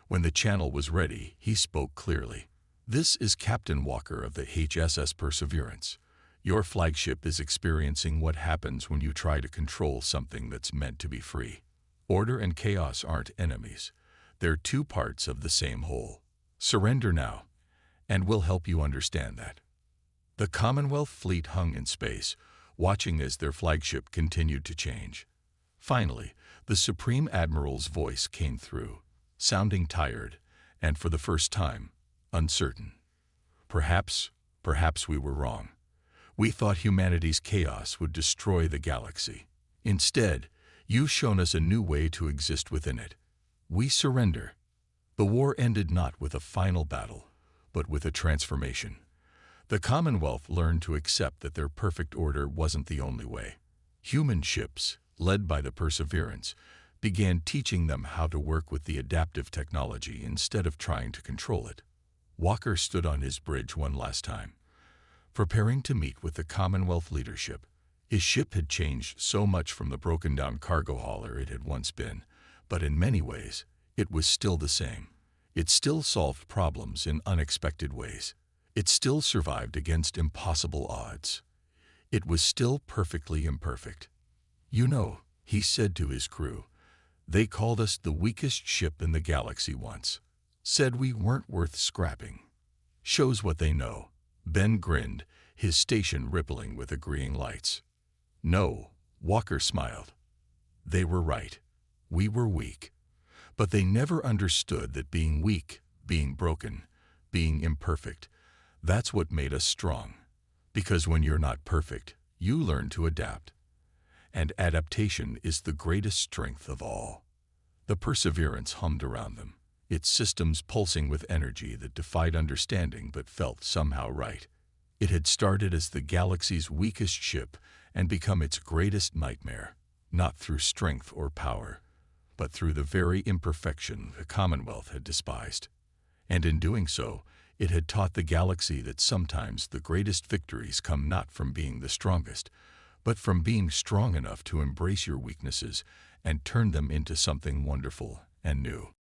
When the channel was ready, he spoke clearly. This is Captain Walker of the HSS Perseverance. Your flagship is experiencing what happens when you try to control something that's meant to be free. Order and chaos aren't enemies. They're two parts of the same whole. Surrender now, and we'll help you understand that. The Commonwealth fleet hung in space, watching as their flagship continued to change. Finally, the Supreme Admiral's voice came through, sounding tired, and for the first time, uncertain. Perhaps we were wrong. We thought humanity's chaos would destroy the galaxy. Instead, you've shown us a new way to exist within it. We surrender. The war ended not with a final battle, but with a transformation. The Commonwealth learned to accept that their perfect order wasn't the only way. Human ships, led by the Perseverance, began teaching them how to work with the adaptive technology instead of trying to control it. Walker stood on his bridge one last time, preparing to meet with the Commonwealth leadership. His ship had changed so much from the broken-down cargo hauler it had once been, but in many ways, it was still the same. It still solved problems in unexpected ways. It still survived against impossible odds. It was still perfectly imperfect. You know, he said to his crew, they called us the weakest ship in the galaxy once. Said we weren't worth scrapping. Shows what they know. Ben grinned, his station rippling with agreeing lights. No, Walker smiled. They were right. We were weak. But they never understood that being weak, being broken, being imperfect, that's what made us strong. Because when you're not perfect, you learn to adapt. And adaptation is the greatest strength of all. The Perseverance hummed around them, its systems pulsing with energy that defied understanding but felt somehow right. It had started as the galaxy's weakest ship and become its greatest nightmare, not through strength or power, but through the very imperfection the Commonwealth had despised. And in doing so, it had taught the galaxy that sometimes the greatest victories come not from being the strongest, but from being strong enough to embrace your weaknesses and turn them into something wonderful and new.